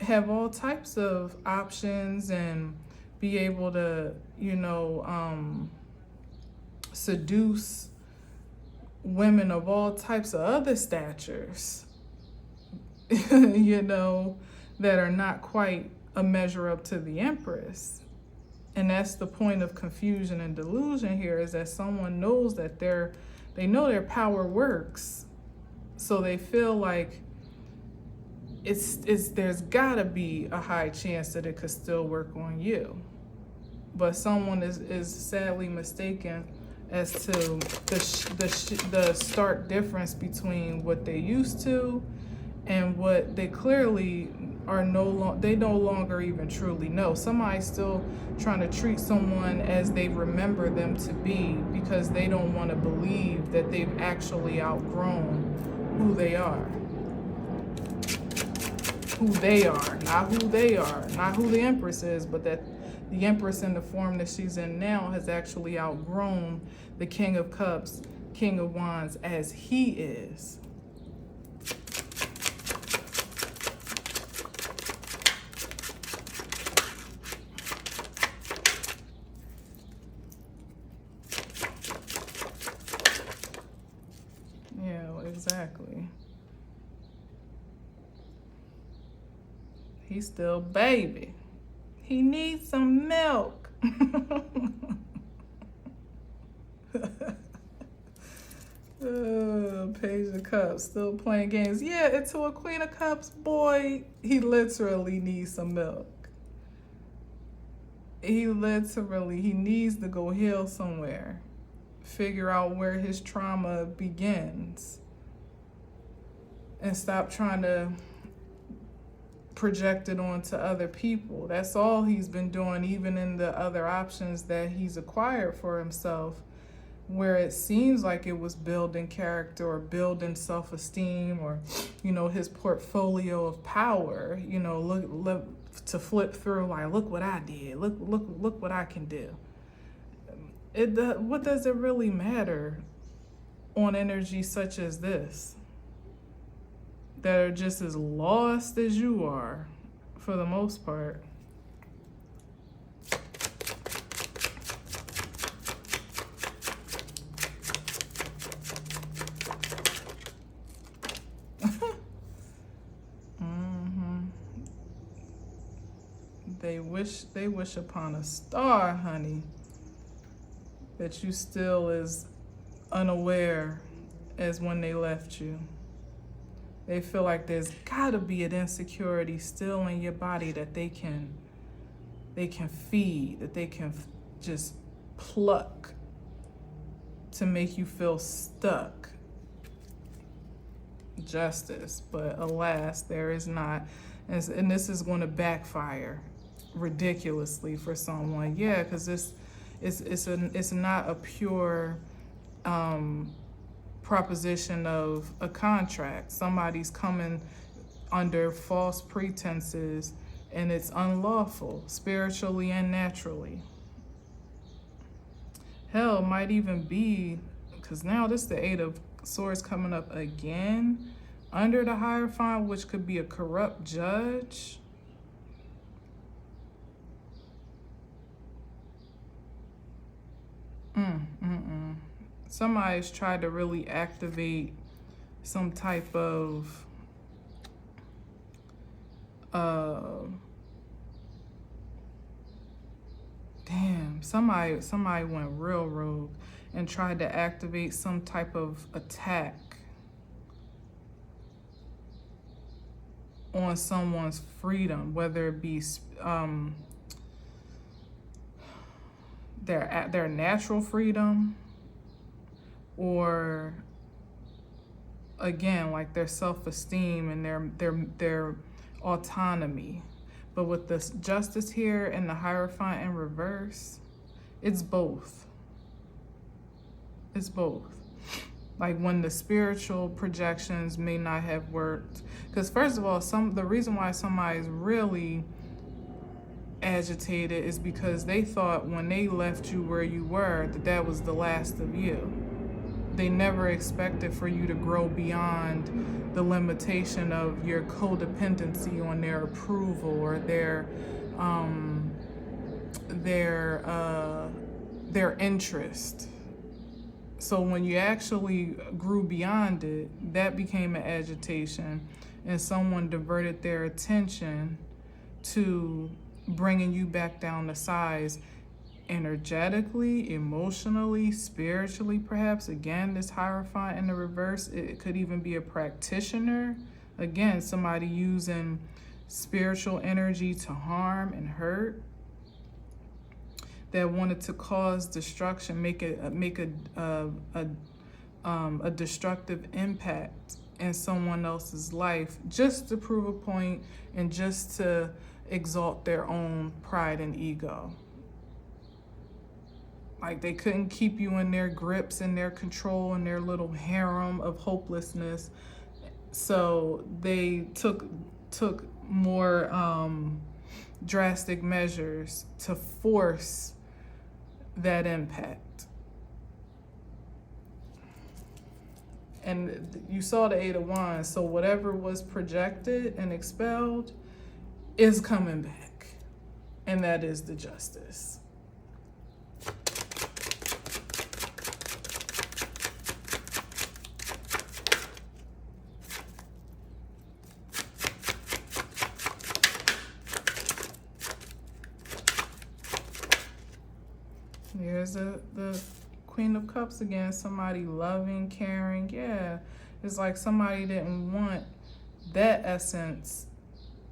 have all types of options and be able to, seduce women of all types of other statures, that are not quite a measure up to the Empress. And that's the point of confusion and delusion here, is that someone knows that they know their power works. So they feel like there's gotta be a high chance that it could still work on you. But someone is sadly mistaken as to the stark difference between what they used to and what they clearly are no longer even truly know. Somebody's still trying to treat someone as they remember them to be, because they don't want to believe that they've actually outgrown who they are. Who they are, not who they are, not who the Empress is, but that the Empress in the form that she's in now has actually outgrown the King of Cups, King of Wands as he is. Yeah, exactly. He's still baby. He needs some milk. Page of Cups, still playing games. Yeah, into a Queen of Cups, boy, he literally needs some milk. He needs to go heal somewhere. Figure out where his trauma begins. And stop trying to project it onto other people. That's all he's been doing, even in the other options that he's acquired for himself, where it seems like it was building character or building self-esteem or, his portfolio of power, look to flip through, like, look what I did, look what I can do. What does it really matter on energy such as this, that are just as lost as you are, for the most part? They wish upon a star, honey, that you still as unaware as when they left you. They feel like there's gotta be an insecurity still in your body that they can feed, that they can just pluck to make you feel stuck. justice, but alas, there is not. And this is going to backfire ridiculously for someone. Yeah, because it's not a pure proposition of a contract. Somebody's coming under false pretenses, and it's unlawful, spiritually and naturally. Hell, might even be, because now this is the Eight of Swords coming up again, under the Hierophant, which could be a corrupt judge. Somebody's tried to really activate some type of somebody went real rogue and tried to activate some type of attack on someone's freedom, whether it be their natural freedom, or again, like their self-esteem and their autonomy. But with this justice here and the Hierophant in reverse, it's both. It's both. Like when the spiritual projections may not have worked. Because first of all, the reason why somebody's really agitated is because they thought when they left you where you were, that was the last of you. They never expected for you to grow beyond the limitation of your codependency on their approval or their interest. So when you actually grew beyond it, that became an agitation, and someone diverted their attention to bringing you back down to size, energetically, emotionally, spiritually, perhaps. Again, this Hierophant in the reverse, it could even be a practitioner. Again, somebody using spiritual energy to harm and hurt, that wanted to cause destruction, make a destructive impact in someone else's life, just to prove a point and just to exalt their own pride and ego. Like they couldn't keep you in their grips and their control and their little harem of hopelessness. So they took more drastic measures to force that impact. And you saw the Eight of Wands, so whatever was projected and expelled is coming back. And that is the justice. Here's the Queen of Cups again. Somebody loving, caring. Yeah, it's like somebody didn't want that essence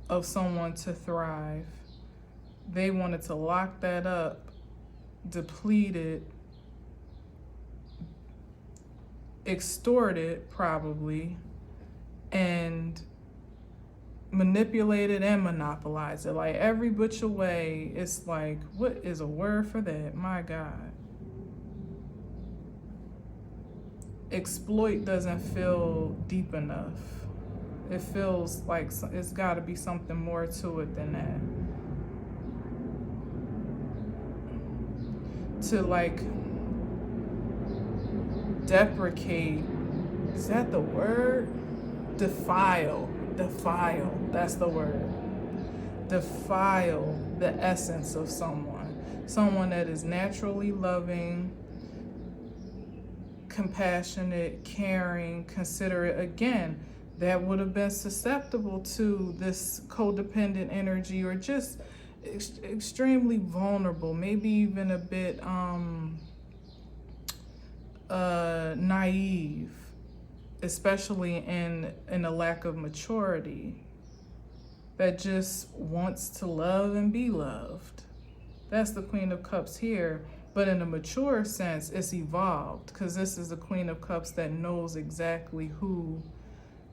of someone to thrive. They wanted to lock that up, deplete it, extort it probably, and manipulate it and monopolize it. Like every butcher way, it's like, what is a word for that? My God. Exploit doesn't feel deep enough. It feels like it's got to be something more to it than that. To like deprecate, is that the word? Defile, that's the word. Defile the essence of someone that is naturally loving, compassionate, caring, considerate. Again, that would have been susceptible to this codependent energy, or just extremely vulnerable, maybe even a bit naive, especially in a lack of maturity, that just wants to love and be loved. That's the Queen of Cups here. But in a mature sense, it's evolved, because this is the Queen of Cups that knows exactly who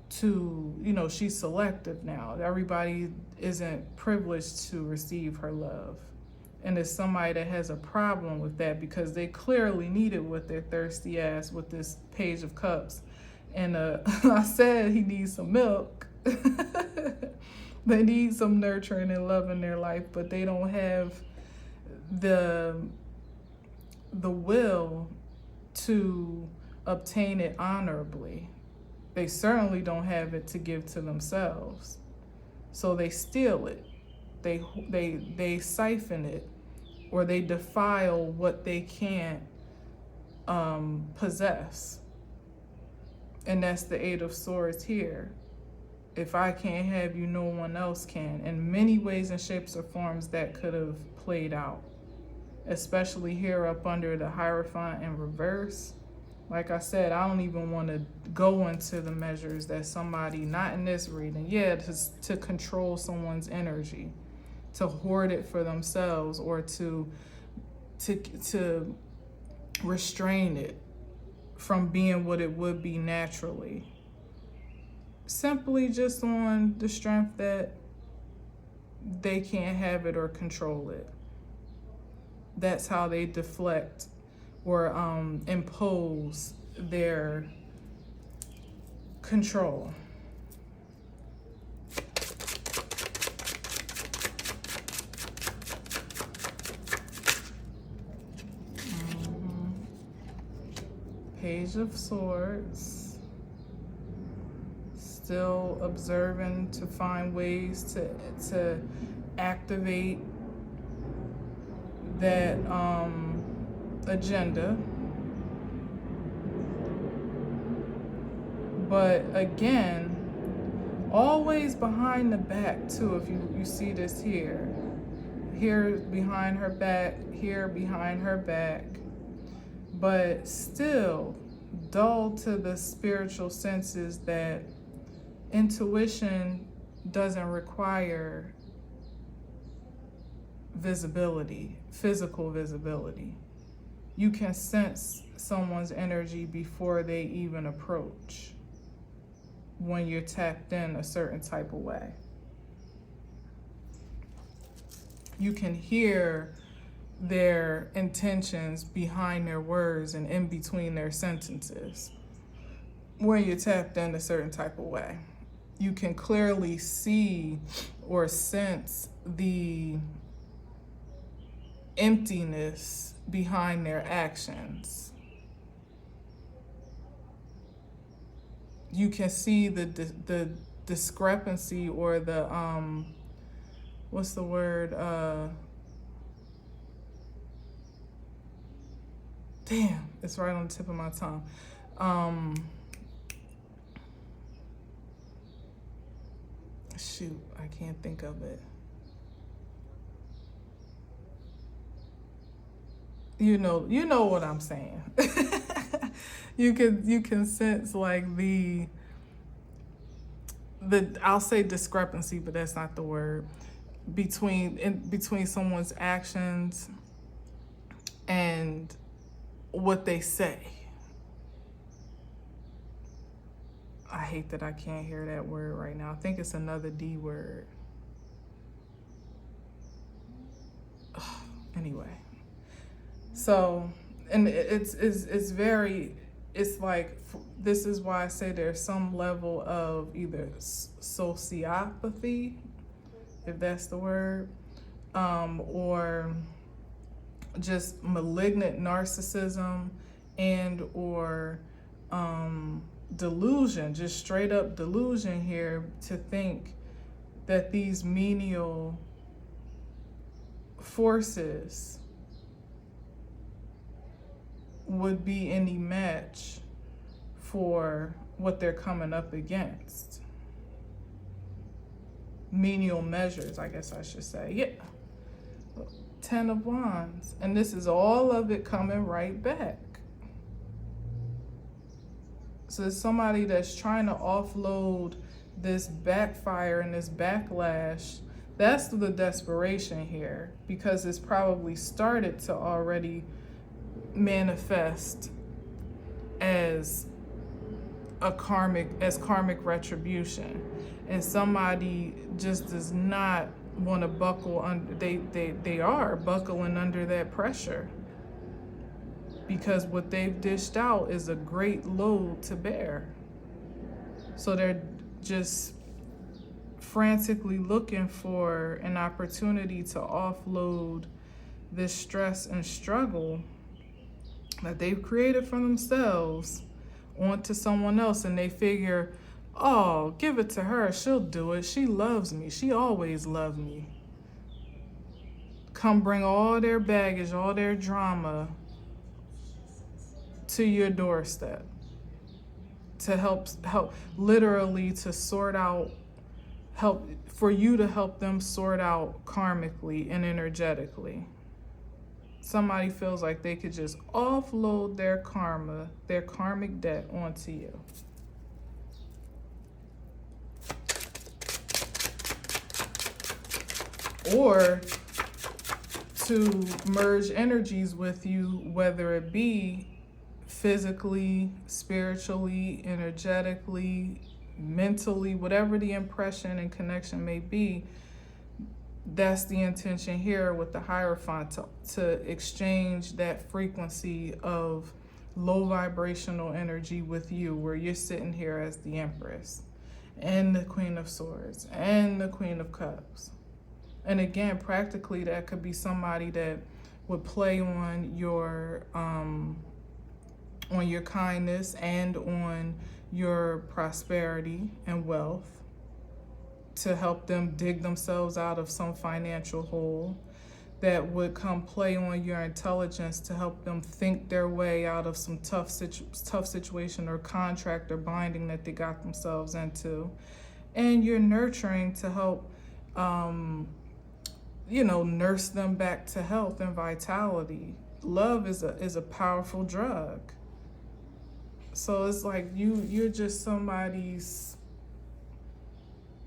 to, she's selective now. Everybody isn't privileged to receive her love. And it's somebody that has a problem with that because they clearly need it with their thirsty ass with this Page of Cups. And I said he needs some milk. They need some nurturing and love in their life, but they don't have the will to obtain it honorably. They certainly don't have it to give to themselves. So they steal it. They siphon it, or they defile what they can't possess. And that's the Eight of Swords here. If I can't have you, no one else can. In many ways and shapes or forms that could have played out. Especially here up under the Hierophant in reverse. Like I said, I don't even want to go into the measures that somebody, not in this reading, to control someone's energy, to hoard it for themselves, or to restrain it from being what it would be naturally. Simply just on the strength that they can't have it or control it. That's how they deflect or impose their control. Page of Swords. Still observing to find ways to activate that agenda. But again, always behind the back too. If you see this here behind her back, here behind her back, but still dull to the spiritual senses that intuition doesn't require visibility, physical visibility. You can sense someone's energy before they even approach when you're tapped in a certain type of way. You can hear their intentions behind their words and in between their sentences when you're tapped in a certain type of way. You can clearly see or sense the emptiness behind their actions. You can see the discrepancy or the what's the word? Damn, it's right on the tip of my tongue. Shoot, I can't think of it. You know what I'm saying. You can sense like the I'll say discrepancy, but that's not the word, between someone's actions and what they say. I hate that I can't hear that word right now. I think it's another D word. Anyway. So, and it's like, this is why I say there's some level of either sociopathy, if that's the word, or just malignant narcissism and or delusion, just straight up delusion here, to think that these menial forces would be any match for what they're coming up against. Menial measures, I guess I should say. Yeah. 10 of Wands. And this is all of it coming right back. So it's somebody that's trying to offload this backfire and this backlash. That's the desperation here, because it's probably started to already manifest as karmic retribution, and somebody just does not want to buckle under. They are buckling under that pressure because what they've dished out is a great load to bear. So they're just frantically looking for an opportunity to offload this stress and struggle that they've created for themselves onto someone else, and they figure, oh, give it to her, she'll do it, she loves me, she always loved me. Come bring all their baggage, all their drama to your doorstep to help literally to sort out, help for you to help them sort out karmically and energetically. Somebody feels like they could just offload their karma, their karmic debt onto you. Or to merge energies with you, whether it be physically, spiritually, energetically, mentally, whatever the impression and connection may be. That's the intention here with the Hierophant, to exchange that frequency of low vibrational energy with you, where you're sitting here as the Empress and the Queen of Swords and the Queen of Cups. And again, practically that could be somebody that would play on your kindness and on your prosperity and wealth, to help them dig themselves out of some financial hole. That would come play on your intelligence to help them think their way out of some tough situation or contract or binding that they got themselves into. And you're nurturing to help, nurse them back to health and vitality. Love is a powerful drug. So it's like you're just somebody's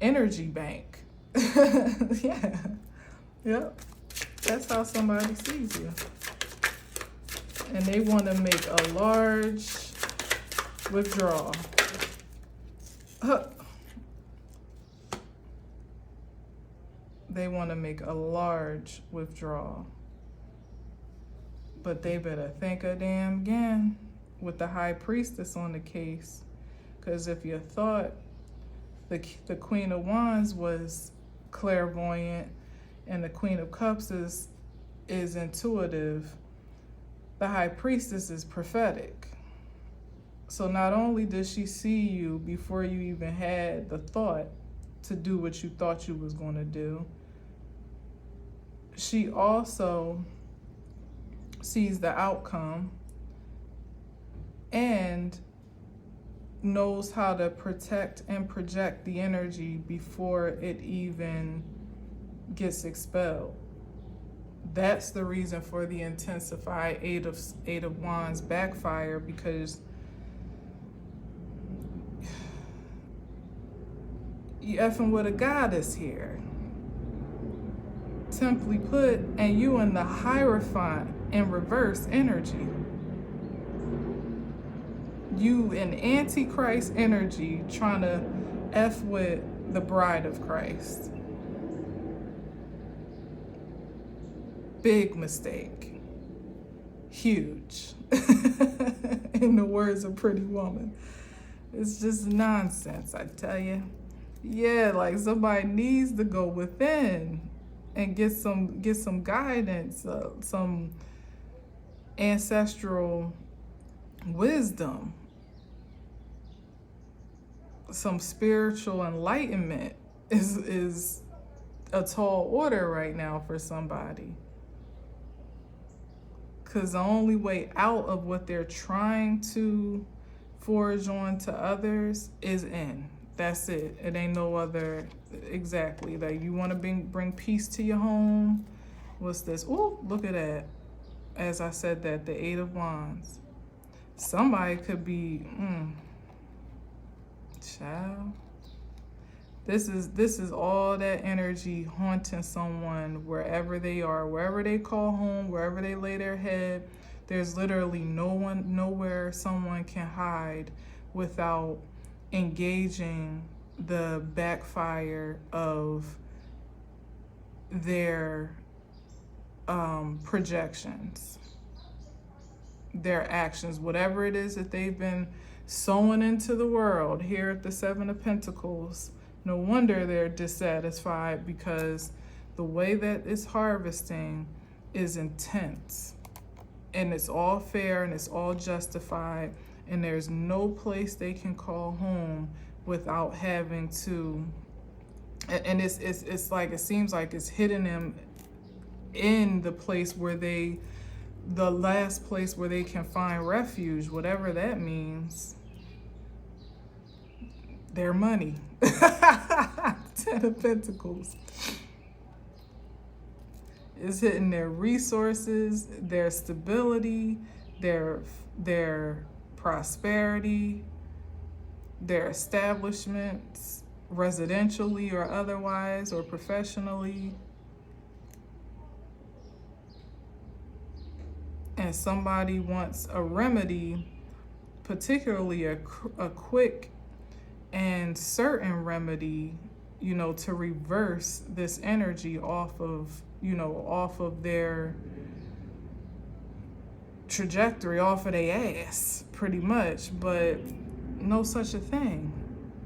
energy bank. Yeah. Yep. That's how somebody sees you. And they want to make a large withdrawal. They want to make a large withdrawal. But they better think a damn again with the High Priestess on the case. Because if you thought the Queen of Wands was clairvoyant and the Queen of Cups is intuitive, the High Priestess is prophetic. So not only does she see you before you even had the thought to do what you thought you was going to do, she also sees the outcome and knows how to protect and project the energy before it even gets expelled. That's the reason for the intensified Eight of Wands backfire, because you effing with a goddess here, simply put, and you in the Hierophant in reverse energy. You in Antichrist energy trying to F with the bride of Christ. Big mistake. Huge. In the words of Pretty Woman. It's just nonsense, I tell you. Yeah, like somebody needs to go within and get some guidance, some ancestral wisdom, some spiritual enlightenment is a tall order right now for somebody. Because the only way out of what they're trying to forge on to others is in. That's it. It ain't no other. Exactly. Like, you want to bring peace to your home. What's this? Oh, look at that. As I said that, the Eight of Wands. Somebody could be, child. This is all that energy haunting someone wherever they are, wherever they call home, wherever they lay their head. There's literally nowhere someone can hide without engaging the backfire of their projections, their actions, whatever it is that they've been sowing into the world. Here at the Seven of Pentacles, no wonder they're dissatisfied, because the way that it's harvesting is intense, and it's all fair and it's all justified, and there's no place they can call home without having to, and it's like, it seems like it's hitting them in the place where the last place where they can find refuge, whatever that means. Their money. Ten of Pentacles. It's hitting their resources, their stability, their prosperity, their establishments, residentially or otherwise, or professionally. And somebody wants a remedy, particularly a quick and certain remedy, to reverse this energy off of their trajectory, off of their ass, pretty much. But no such a thing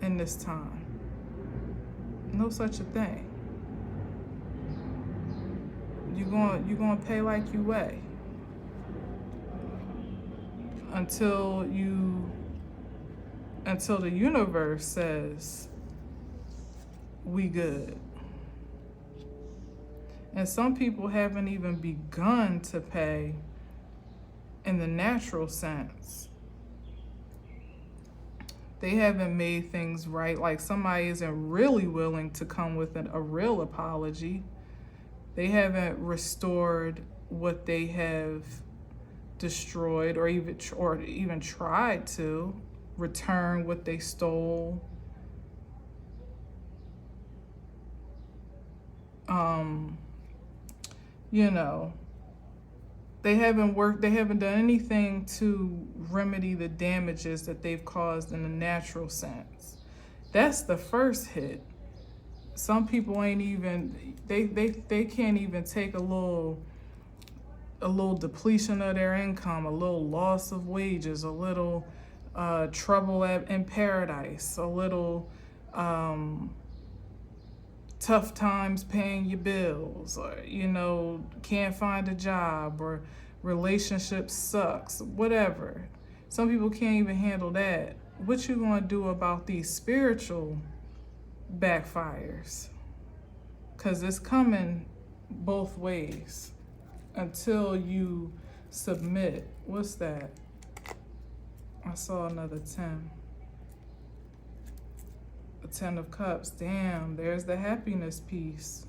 in this time. No such a thing. You're going to pay like you weigh. Until the universe says we good. And some people haven't even begun to pay in the natural sense. They haven't made things right. Like, somebody isn't really willing to come with a real apology. They haven't restored what they have destroyed, or even tried to return what they stole. They haven't done anything to remedy the damages that they've caused in the natural sense. That's the first hit. Some people ain't even, they can't even take a little depletion of their income, a little loss of wages, a little trouble in paradise, a little tough times paying your bills, or can't find a job, or relationship sucks, whatever. Some people can't even handle that. What you gonna do about these spiritual backfires? Because it's coming both ways until you submit. What's that? I saw another 10. The 10 of Cups. Damn, there's the happiness piece.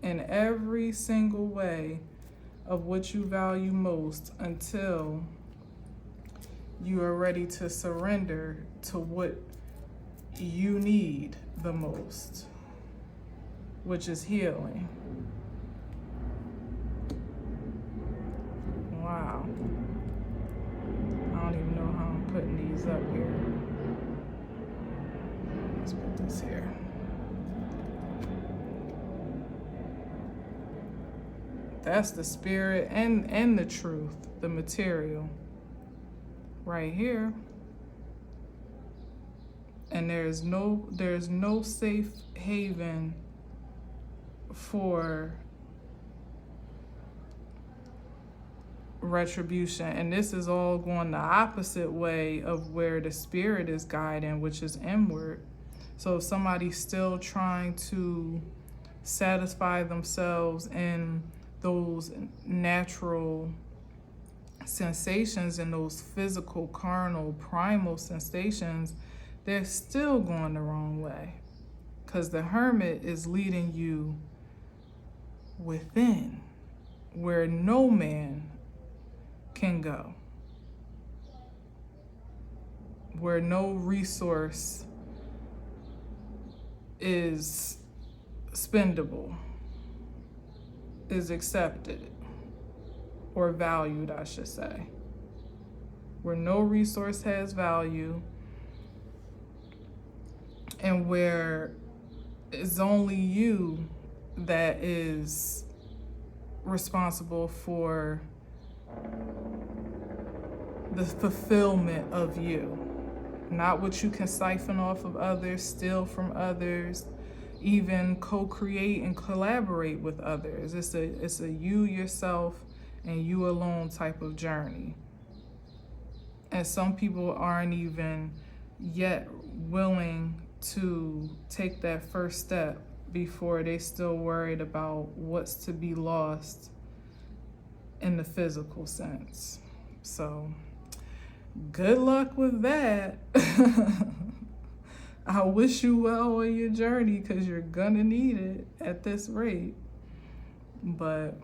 In every single way of what you value most, until you are ready to surrender to what you need the most, which is healing. Wow. I don't even know how I'm putting these up here. Let's put this here. That's the spirit and the truth, the material, right here. And there's no safe haven for retribution. And this is all going the opposite way of where the spirit is guiding, which is inward. So if somebody's still trying to satisfy themselves in those natural sensations and those physical, carnal, primal sensations, they're still going the wrong way. Because the Hermit is leading you within, where no man can go, where no resource is spendable, is accepted, or valued, I should say. Where no resource has value, and where it's only you that is responsible for the fulfillment of you, not what you can siphon off of others, steal from others, even co-create and collaborate with others. It's a you, yourself, and you alone type of journey. And some people aren't even yet willing to take that first step before they still worried about what's to be lost in the physical sense. So good luck with that. I wish you well on your journey, because you're gonna need it at this rate. But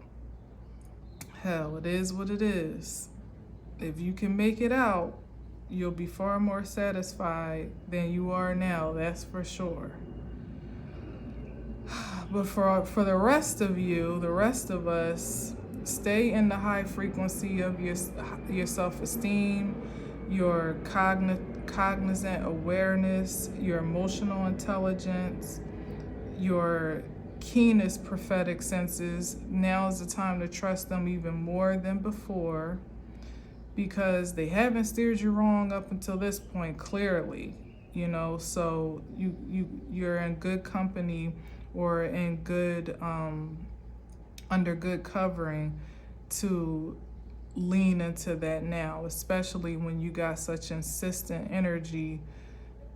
hell, it is what it is. If you can make it out, you'll be far more satisfied than you are now, that's for sure. But for the rest of you, the rest of us, stay in the high frequency of your self-esteem, your cognizant awareness, your emotional intelligence, your keenest prophetic senses. Now is the time to trust them even more than before, because they haven't steered you wrong up until this point, clearly, so you're in good company, or in good under good covering to lean into that now, especially when you got such insistent energy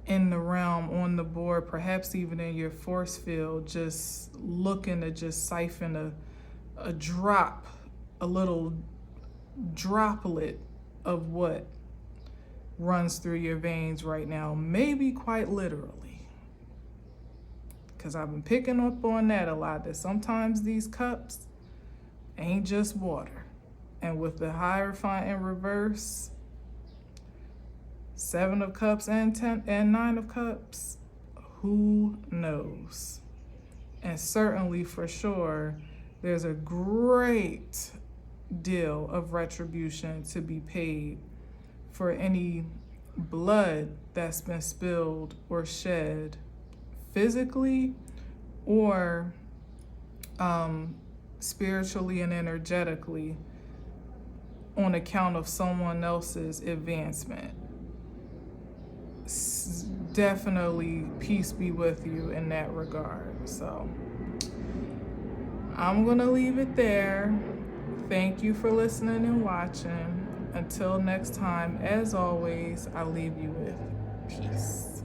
in the realm, on the board, perhaps even in your force field, just looking to just siphon a drop, a little droplet of what runs through your veins right now, maybe quite literally. Because I've been picking up on that a lot, that sometimes these cups ain't just water. And with the Hierophant in reverse, 7 of Cups and 10 and 9 of Cups, who knows? And certainly, for sure, there's a great deal of retribution to be paid for any blood that's been spilled or shed, physically or spiritually and energetically, on account of someone else's advancement. Definitely peace be with you in that regard. So I'm gonna leave it there. Thank you for listening and watching. Until next time, as always, I leave you with peace.